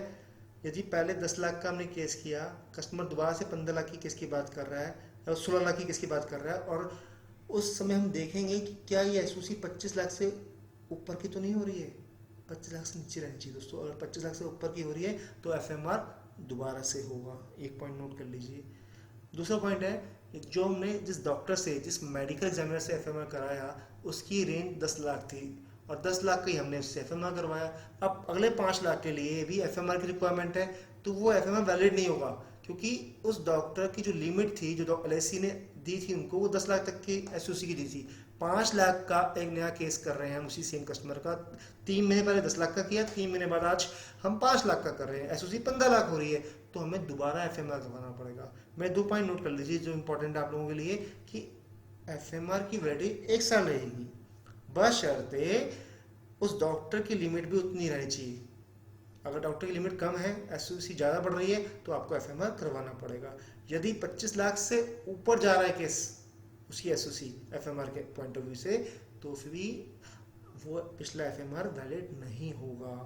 यदि पहले 10 लाख का हमने केस किया, कस्टमर दोबारा से 15 लाख की केस की बात कर रहा है और 16 लाख की केस की बात कर रहा है, और उस समय हम देखेंगे कि क्या ये एसओसी 25 लाख से ऊपर की तो नहीं हो रही है, 25 लाख से नीचे रहनी चाहिए दोस्तों। अगर 25 लाख से ऊपर की हो रही है तो FMR दोबारा से होगा, एक पॉइंट नोट कर लीजिए। दूसरा पॉइंट है, जो हमने जिस डॉक्टर से, जिस मेडिकल एग्जामिनर से FMR कराया, उसकी रेंज 10 लाख थी और 10 लाख का ही हमने उससे FMR करवाया। अब अगले 5 लाख के लिए भी FMR की रिक्वायरमेंट है, तो वो FMR वैलिड नहीं होगा, क्योंकि उस डॉक्टर की जो लिमिट थी, जो LIC ने दी थी उनको, वो 10 लाख तक की SOC की दी थी। 5 लाख का एक नया केस कर रहे हैं हम उसी सेम कस्टमर का, 3 महीने पहले 10 लाख का किया, 3 महीने बाद आज हम 5 लाख का कर रहे हैं, SOC 15 लाख हो रही है, तो हमें दोबारा FMR करवाना पड़ेगा। मैं 2 पॉइंट नोट कर लीजिए जो इंपॉर्टेंट है आप लोगों के लिए, कि FMR की वैलिडिटी 1 साल रहेगी, बशर्ते उस डॉक्टर की लिमिट भी उतनी रहनी चाहिए। अगर डॉक्टर की लिमिट कम है, SOC ज़्यादा बढ़ रही है, तो आपको FMR करवाना पड़ेगा। यदि 25 लाख से ऊपर जा रहा है केस उसकी SOC FMR के पॉइंट ऑफ व्यू से, तो फिर भी वो पिछला FMR वैलिड नहीं होगा।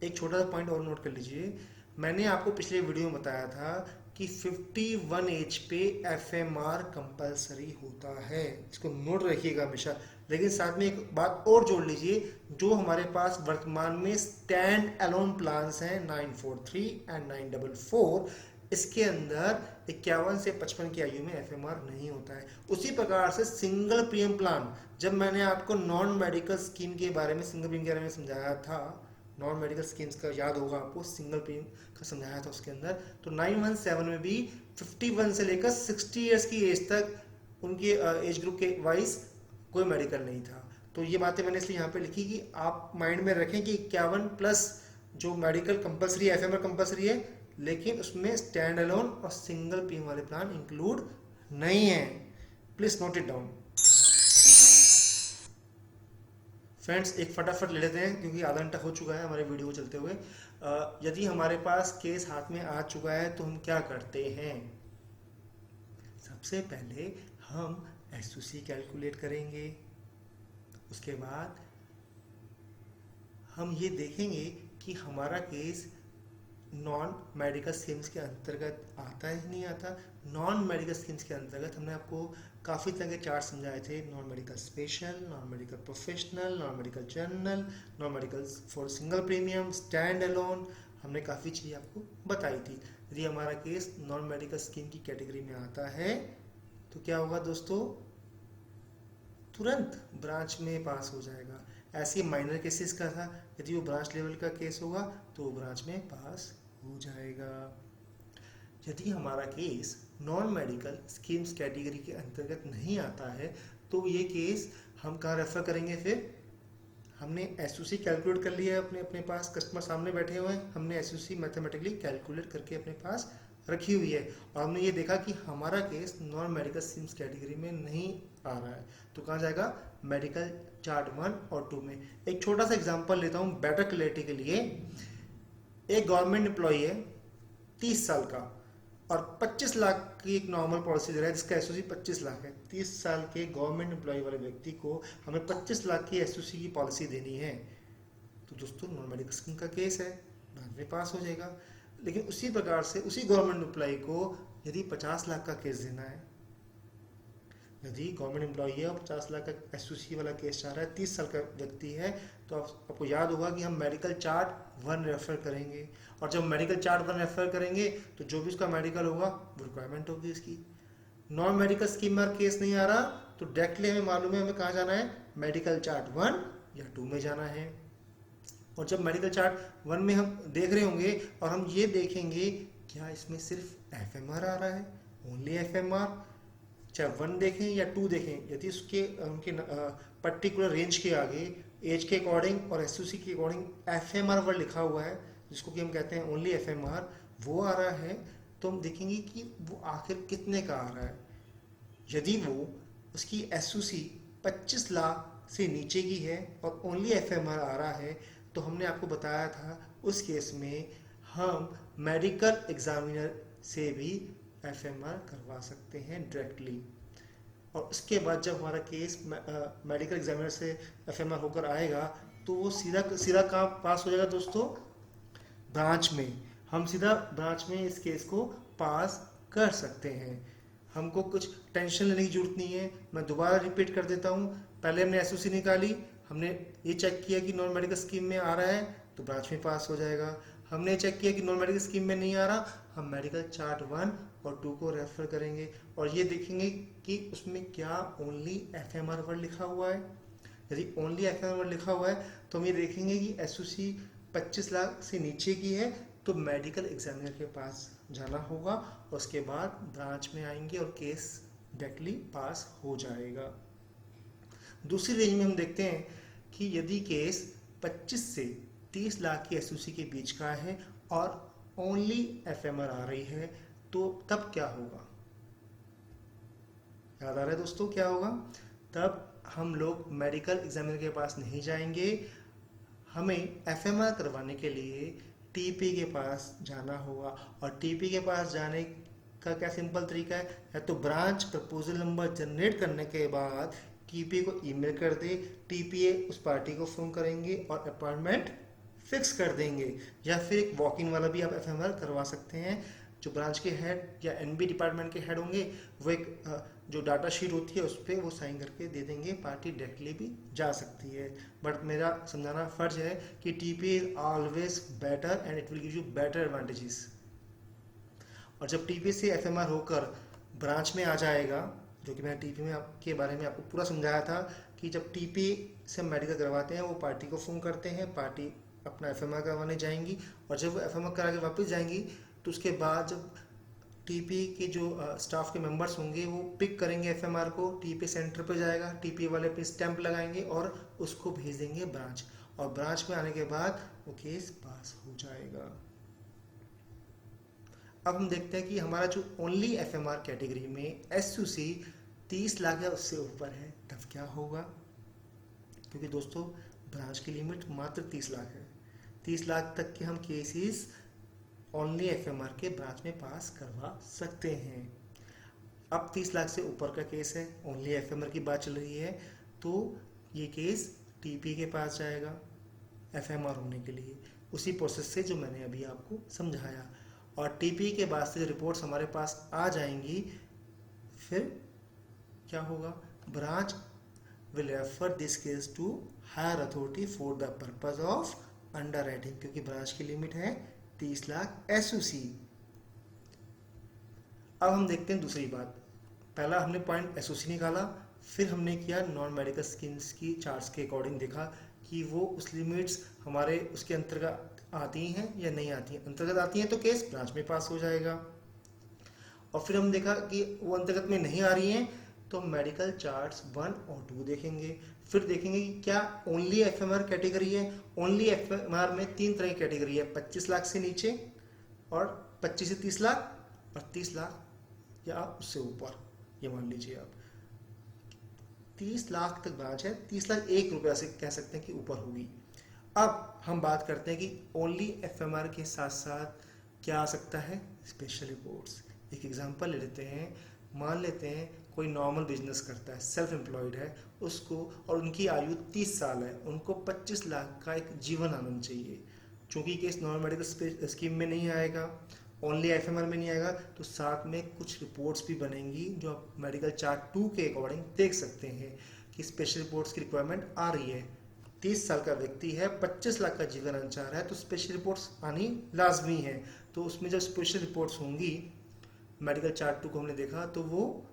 एक छोटा सा पॉइंट और नोट कर लीजिए, मैंने आपको पिछले वीडियो में बताया था कि 51 एज पे FMR कंपलसरी होता है, इसको नोट रखिएगा हमेशा। लेकिन साथ में एक बात और जोड़ लीजिए, जो हमारे पास वर्तमान में स्टैंड अलोन प्लान्स हैं 943 एंड 944, इसके अंदर 51 से 55 की आयु में FMR नहीं होता है। उसी प्रकार से सिंगल प्रीमियम प्लान, जब मैंने आपको नॉन मेडिकल स्कीम के बारे में, सिंगल प्रीमियम के बारे में समझाया था, नॉन मेडिकल स्कीम्स का याद होगा आपको, सिंगल प्रीमियम का समझाया था उसके अंदर, तो 917 में भी 51 से लेकर 60 ईयर्स की एज तक उनके एज ग्रुप के वाइज कोई मेडिकल नहीं था। तो ये बातें मैंने इसलिए यहाँ पे लिखी कि आप माइंड में रखें कि 51 प्लस जो मेडिकल कंपलसरी है, FMR कंपलसरी है, लेकिन उसमें स्टैंड अलोन और सिंगल प्रीमियम वाले प्लान इंक्लूड नहीं है। Please note it down. Friends, एक फटाफट ले लेते हैं क्योंकि आधा घंटा हो चुका है हमारे वीडियो चलते हुए। यदि हमारे पास केस हाथ में आ चुका है तो हम क्या करते हैं? सबसे पहले हम SOC कैलकुलेट करेंगे, उसके बाद हम ये देखेंगे कि हमारा केस नॉन मेडिकल स्कीम्स के अंतर्गत आता है नहीं आता। नॉन मेडिकल स्कीम्स के अंतर्गत हमने आपको काफ़ी तरह के चार्ट समझाए थे, non medical special, non medical professional, non medical general, non medical for single premium, stand alone, हमने काफ़ी चीज़ें आपको बताई थी। यदि हमारा केस नॉन मेडिकल स्कीम की कैटेगरी में आता है तो क्या होगा दोस्तों? तुरंत ब्रांच में पास हो जाएगा। ऐसे माइनर केसेस का था, यदि वो ब्रांच लेवल का केस होगा तो वो ब्रांच में पास हो जाएगा। यदि हमारा case non medical schemes category के अंतर्गत नहीं आता है तो ये केस हम कहाँ रेफर करेंगे? फिर हमने SOC कैलकुलेट कर लिया है, अपने पास कस्टमर सामने बैठे हुए हैं, हमने SOC मैथमेटिकली कैलकुलेट करके अपने पास रखी हुई है, और हमने ये देखा कि हमारा case non medical schemes category में नहीं आ रहा है, तो कहाँ जाएगा? मेडिकल चार्ट 1 और 2 में। एक छोटा सा एग्जांपल लेता हूँ बेटर क्लैरिटी के लिए। एक गवर्नमेंट एम्प्लॉई है 30 साल का और 25 लाख की एक नॉर्मल पॉलिसी दे रहा है जिसका SOC 25 लाख है। 30 साल के गवर्नमेंट एम्प्लॉय वाले व्यक्ति को हमें 25 लाख की SOC की पॉलिसी देनी है, तो दोस्तों नॉन मेडिकल स्कीम का केस है, बाद में पास हो जाएगा। लेकिन उसी प्रकार से उसी गवर्नमेंट एम्प्लॉय को यदि 50 लाख का केस देना है, यदि गवर्नमेंट एम्प्लॉय है और 50 लाख का SOC वाला केस चाह रहा है, 30 साल का व्यक्ति है, तो आपको याद होगा कि हम मेडिकल चार्ट 1 रेफर करेंगे, और जब मेडिकल चार्ट 1 रेफर करेंगे तो जो भी उसका मेडिकल होगा वो रिक्वायरमेंट होगी इसकी। नॉन मेडिकल स्कीम में केस नहीं आ रहा तो डायरेक्टली हमें मालूम है हमें कहाँ जाना है, मेडिकल चार्ट 1 या 2 में जाना है। और जब मेडिकल चार्ट 1 में हम देख रहे होंगे और हम ये देखेंगे क्या इसमें सिर्फ FMR आ रहा है, ओनली FMR, चाहे 1 देखें या 2 देखें, यदि उसके उनके पर्टिकुलर रेंज के आगे एज के अकॉर्डिंग और SOC के अकॉर्डिंग FMR वर्ड लिखा हुआ है जिसको कि हम कहते हैं ओनली FMR, वो आ रहा है, तो हम देखेंगे कि वो आखिर कितने का आ रहा है। यदि वो उसकी SOC 25 लाख से नीचे की है और ओनली एफएमआर आ रहा है, तो हमने आपको बताया था उस केस में हम मेडिकल एग्जामिनर से भी एफएमआर करवा सकते हैं डायरेक्टली। और उसके बाद जब हमारा केस मेडिकल एग्जामिनर से एफएमआर होकर आएगा तो वो सीधा सीधा कहाँ पास हो जाएगा दोस्तों, ब्रांच में। हम सीधा ब्रांच में इस केस को पास कर सकते हैं, हमको कुछ टेंशन लेने की जरूरत नहीं है। मैं दोबारा रिपीट कर देता हूँ, पहले हमने एसओसी निकाली, हमने ये चेक किया कि नॉन मेडिकल स्कीम में आ रहा है तो ब्रांच में पास हो जाएगा। हमने चेक किया कि नॉन मेडिकल स्कीम में नहीं आ रहा, हम मेडिकल चार्ट 1 और 2 को रेफर करेंगे और ये देखेंगे कि उसमें क्या ओनली एफएमआर वर्ड लिखा हुआ है। यदि ओनली एफएमआर वर्ड लिखा हुआ है तो हम ये देखेंगे कि एसओसी 25 लाख से नीचे की है तो मेडिकल एग्जामिनर के पास जाना होगा और उसके बाद ब्रांच में आएंगे और केस डायरेक्टली पास हो जाएगा। दूसरी रेंज में हम देखते हैं कि यदि केस 25 से 30 लाख की एसओसी के बीच का है और ओनली एफएमआर आ रही है तो तब क्या होगा, याद आ रहा है दोस्तों क्या होगा? तब हम लोग मेडिकल एग्जामिनर के पास नहीं जाएंगे, हमें एफएमआर करवाने के लिए टीपी के पास जाना होगा। और टीपी के पास जाने का क्या सिंपल तरीका है, या तो ब्रांच प्रपोजल नंबर जनरेट करने के बाद टीपी को ईमेल कर दे, टीपीए उस पार्टी को फोन करेंगे और अपॉइंटमेंट फिक्स कर देंगे। या फिर एक वॉक इन वाला भी आप एफएमआर करवा सकते हैं। जो ब्रांच के हेड या एनबी डिपार्टमेंट के हेड होंगे वो एक जो डाटा शीट होती है उस पर वो साइन करके दे देंगे, पार्टी डायरेक्टली भी जा सकती है। बट मेरा समझाना फर्ज है कि TP is always better and it will give you better advantages. और जब टीपी से एफएमआर होकर ब्रांच में आ जाएगा, जो कि मैंने टीपी में आपके बारे में आपको पूरा समझाया था कि जब टीपी से मेडिकल करवाते हैं वो पार्टी को फ़ोन करते हैं, पार्टी अपना एफएमआर करवाने जाएंगी और जब वो एफएमआर करा के वापस जाएंगी तो उसके बाद जब टीपी के जो स्टाफ के मेंबर्स होंगे वो पिक करेंगे एफएमआर को, टीपी सेंटर पर जाएगा, टीपी वाले पे स्टैंप लगाएंगे और उसको भेज देंगे ब्रांच, और ब्रांच में आने के बाद वो केस पास हो जाएगा। अब हम देखते हैं कि हमारा जो ओनली एफएमआर कैटेगरी में एसयूसी 30 लाख या उससे ऊपर है तब क्या होगा, क्योंकि दोस्तों ब्रांच की लिमिट मात्र 30 लाख है। 30 लाख तक के हम केसेस ओनली एफएमआर के ब्रांच में पास करवा सकते हैं। अब 30 लाख से ऊपर का केस है, ओनली एफएमआर की बात चल रही है, तो ये केस टीपी के पास जाएगा एफएमआर होने के लिए, उसी प्रोसेस से जो मैंने अभी आपको समझाया। और टीपी के बाद से रिपोर्ट्स हमारे पास आ जाएंगी, फिर क्या होगा, branch will refer this case to higher authority for the purpose of underwriting, क्योंकि ब्रांच की लिमिट है 30 लाख एसयूसी। अब हम देखते हैं दूसरी बात, पहला हमने पॉइंट एसयूसी निकाला, फिर हमने किया नॉन मेडिकल स्कीम्स की चार्ट्स के अकॉर्डिंग देखा कि वो उस लिमिट्स हमारे उसके अंतर्गत आती हैं या नहीं आती हैं। अंतर्गत आती हैं तो केस ब्रांच में पास हो जाएगा, और फिर हम देखा कि वो अंतर्गत में नहीं आ रही हैं तो मेडिकल चार्ट्स 1 और 2 देखेंगे। फिर देखेंगे कि क्या ओनली एफएमआर कैटेगरी है। ओनली एफएमआर में 3 तरह की कैटेगरी है, 25 लाख से नीचे और 25 से 30 लाख और 30 लाख या उससे ऊपर। ये मान लीजिए आप 30 लाख तक ब्रांच है, 30 लाख 1 रुपया से कह सकते हैं कि ऊपर होगी। अब हम बात करते हैं कि ओनली एफएमआर के साथ साथ क्या आ सकता है, स्पेशल रिपोर्ट्स। एक एग्जांपल ले लेते हैं, मान लेते हैं कोई नॉर्मल बिजनेस करता है, सेल्फ एम्प्लॉयड है उसको, और उनकी आयु 30 साल है, उनको 25 लाख का एक जीवन आनंद चाहिए। चूंकि केस नॉन मेडिकल स्कीम में नहीं आएगा, ओनली एफएमआर में नहीं आएगा, तो साथ में कुछ रिपोर्ट्स भी बनेंगी जो आप मेडिकल चार्ट 2 के अकॉर्डिंग देख सकते हैं कि स्पेशल रिपोर्ट्स की रिक्वायरमेंट आ रही है। 30 साल का व्यक्ति है, 25 लाख का जीवन आनंद चाह रहा है, तो स्पेशल रिपोर्ट्स आनी लाजमी है। तो उसमें जब स्पेशल रिपोर्ट्स होंगी, मेडिकल चार्ट 2 को हमने देखा, तो वो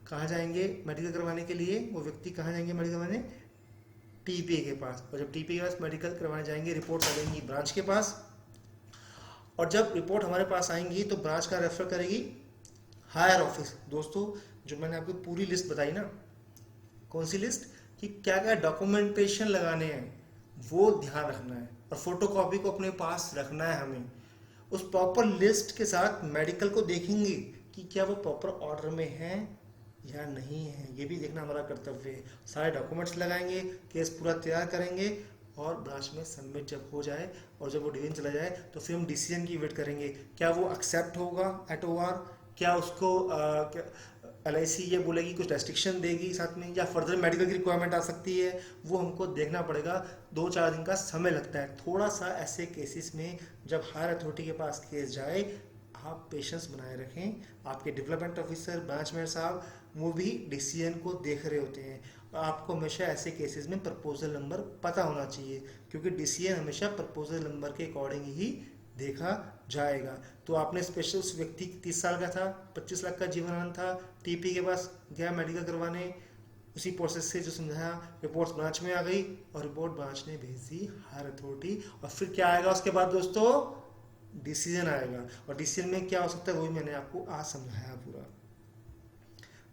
कहाँ जाएंगे मेडिकल करवाने के लिए, वो व्यक्ति कहाँ जाएंगे मेडिकल करवाने, टीपी के पास। और जब टीपी के पास मेडिकल करवाने जाएंगे, रिपोर्ट आ जाएंगी ब्रांच के पास, और जब रिपोर्ट हमारे पास आएंगी तो ब्रांच का रेफर करेगी हायर ऑफिस। दोस्तों जो मैंने आपको पूरी लिस्ट बताई ना, कौन सी लिस्ट, कि क्या क्या डॉक्यूमेंटेशन लगाने हैं वो ध्यान रखना है, और फोटोकॉपी को अपने पास रखना है हमें। उस प्रॉपर लिस्ट के साथ मेडिकल को देखेंगे कि क्या वो प्रॉपर ऑर्डर में है या नहीं है, ये भी देखना हमारा कर्तव्य है। सारे डॉक्यूमेंट्स लगाएंगे, केस पूरा तैयार करेंगे और ब्रांच में सबमिट जब हो जाए और जब वो डिवीजन चला जाए तो फिर हम डिसीजन की वेट करेंगे। क्या वो एक्सेप्ट होगा एट OR, क्या उसको LIC ये बोलेगी कुछ रेस्ट्रिक्शन देगी साथ में, या फर्दर मेडिकल की रिक्वायरमेंट आ सकती है, वो हमको देखना पड़ेगा। 2-4 दिन का समय लगता है थोड़ा सा ऐसे केसेस में। जब हायर अथॉरिटी के पास केस जाए, आप पेशेंस बनाए रखें। आपके डेवलपमेंट ऑफिसर ब्रांच मैनेजर साहब वो भी डिसीजन को देख रहे होते हैं। और आपको हमेशा ऐसे केसेस में प्रपोजल नंबर पता होना चाहिए, क्योंकि डिसीजन हमेशा प्रपोजल नंबर के अकॉर्डिंग ही देखा जाएगा। तो आपने स्पेशल उस व्यक्ति 30 साल का था, 25 लाख का जीवनानंद था, TP के पास गया मेडिकल करवाने, उसी प्रोसेस से जो समझाया, रिपोर्ट्स ब्रांच में आ गई और रिपोर्ट ब्रांच ने भेज दी हायर अथॉरिटी। और फिर क्या आएगा उसके बाद दोस्तों? डिसीजन आएगा। और डिसीजन में क्या हो सकता है वही मैंने आपको आज समझाया पूरा।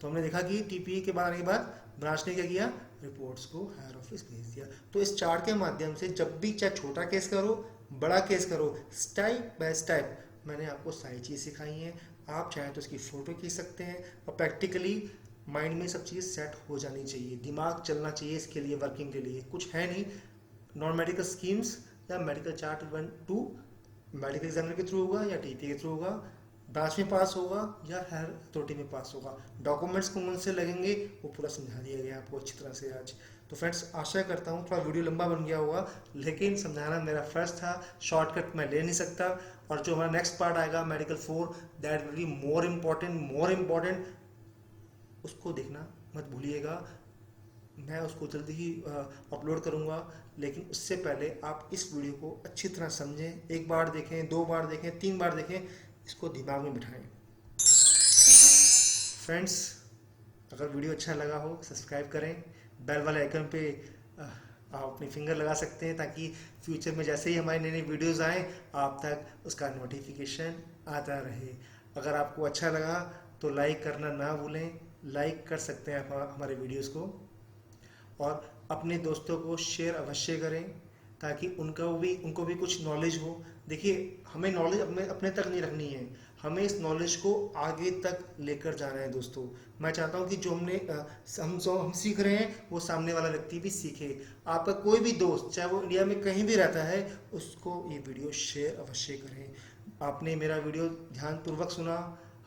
तो हमने देखा कि TPE के बाद आने के बाद ब्रांच ने क्या किया, रिपोर्ट्स को हायर ऑफिस भेज दिया। तो इस चार्ट के माध्यम से जब भी चाहे छोटा केस करो बड़ा केस करो, स्टेप बाय स्टेप मैंने आपको सारी चीज़ सिखाई हैं। आप चाहें तो इसकी फ़ोटो खींच सकते हैं और प्रैक्टिकली माइंड में सब चीज़ सेट हो जानी चाहिए, दिमाग चलना चाहिए इसके लिए, वर्किंग के लिए। कुछ है नहीं, नॉन मेडिकल स्कीम्स या मेडिकल चार्ट 1-2 मेडिकल एग्जामिनर के थ्रू होगा या TP के थ्रू होगा, ब्रांच में पास होगा या हायर अथॉरिटी में पास होगा। डॉक्यूमेंट्स कौन से लगेंगे वो पूरा समझा दिया गया आपको अच्छी तरह से आज। तो फ्रेंड्स आशा करता हूँ थोड़ा वीडियो लंबा बन गया होगा, लेकिन समझाना मेरा फर्ज था, शॉर्टकट मैं ले नहीं सकता। और जो हमारा नेक्स्ट पार्ट आएगा medical 4, that will be more important, उसको देखना मत भूलिएगा। मैं उसको जल्दी ही अपलोड करूंगा, लेकिन उससे पहले आप इस वीडियो को अच्छी तरह समझें। 1 बार देखें, 2 बार देखें, 3 बार देखें, इसको दिमाग में बिठाएं। फ्रेंड्स अगर वीडियो अच्छा लगा हो सब्सक्राइब करें, बेल वाले आइकन पे आप अपनी फिंगर लगा सकते हैं, ताकि फ्यूचर में जैसे ही हमारी नई नई वीडियोज़ आएँ आप तक उसका नोटिफिकेशन आता रहे। अगर आपको अच्छा लगा तो लाइक करना ना भूलें, लाइक कर सकते हैं हमारे वीडियोज़ को, और अपने दोस्तों को शेयर अवश्य करें ताकि उनको भी कुछ नॉलेज हो। देखिए हमें नॉलेज अपने तक नहीं रखनी है, हमें इस नॉलेज को आगे तक लेकर जाना है दोस्तों। मैं चाहता हूं कि जो हम सीख रहे हैं वो सामने वाला व्यक्ति भी सीखे। आपका कोई भी दोस्त चाहे वो इंडिया में कहीं भी रहता है, उसको ये वीडियो शेयर अवश्य करें। आपने मेरा वीडियो ध्यानपूर्वक सुना,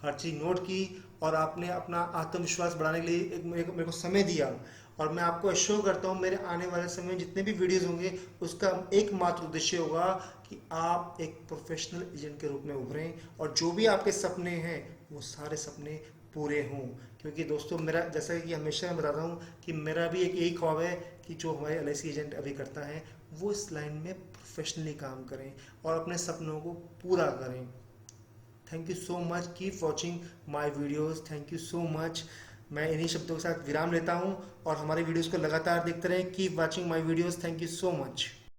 हर चीज़ नोट की, और आपने अपना आत्मविश्वास बढ़ाने के लिए मेरे को समय दिया। और मैं आपको एश्योर करता हूँ मेरे आने वाले समय में जितने भी वीडियोस होंगे उसका एकमात्र उद्देश्य होगा कि आप एक प्रोफेशनल एजेंट के रूप में उभरें और जो भी आपके सपने हैं वो सारे सपने पूरे हों। क्योंकि दोस्तों मेरा, जैसा कि हमेशा मैं बताता हूँ कि मेरा भी एक यही ख्वाब है कि जो हमारे LIC एजेंट अभी करता है वो इस लाइन में प्रोफेशनली काम करें और अपने सपनों को पूरा करें। Thank you so much, keep watching my videos, thank you so much. मैं इन्हीं शब्दों के साथ विराम लेता हूं और हमारे वीडियोस को लगातार देखते रहें। Keep watching my videos, thank you so much.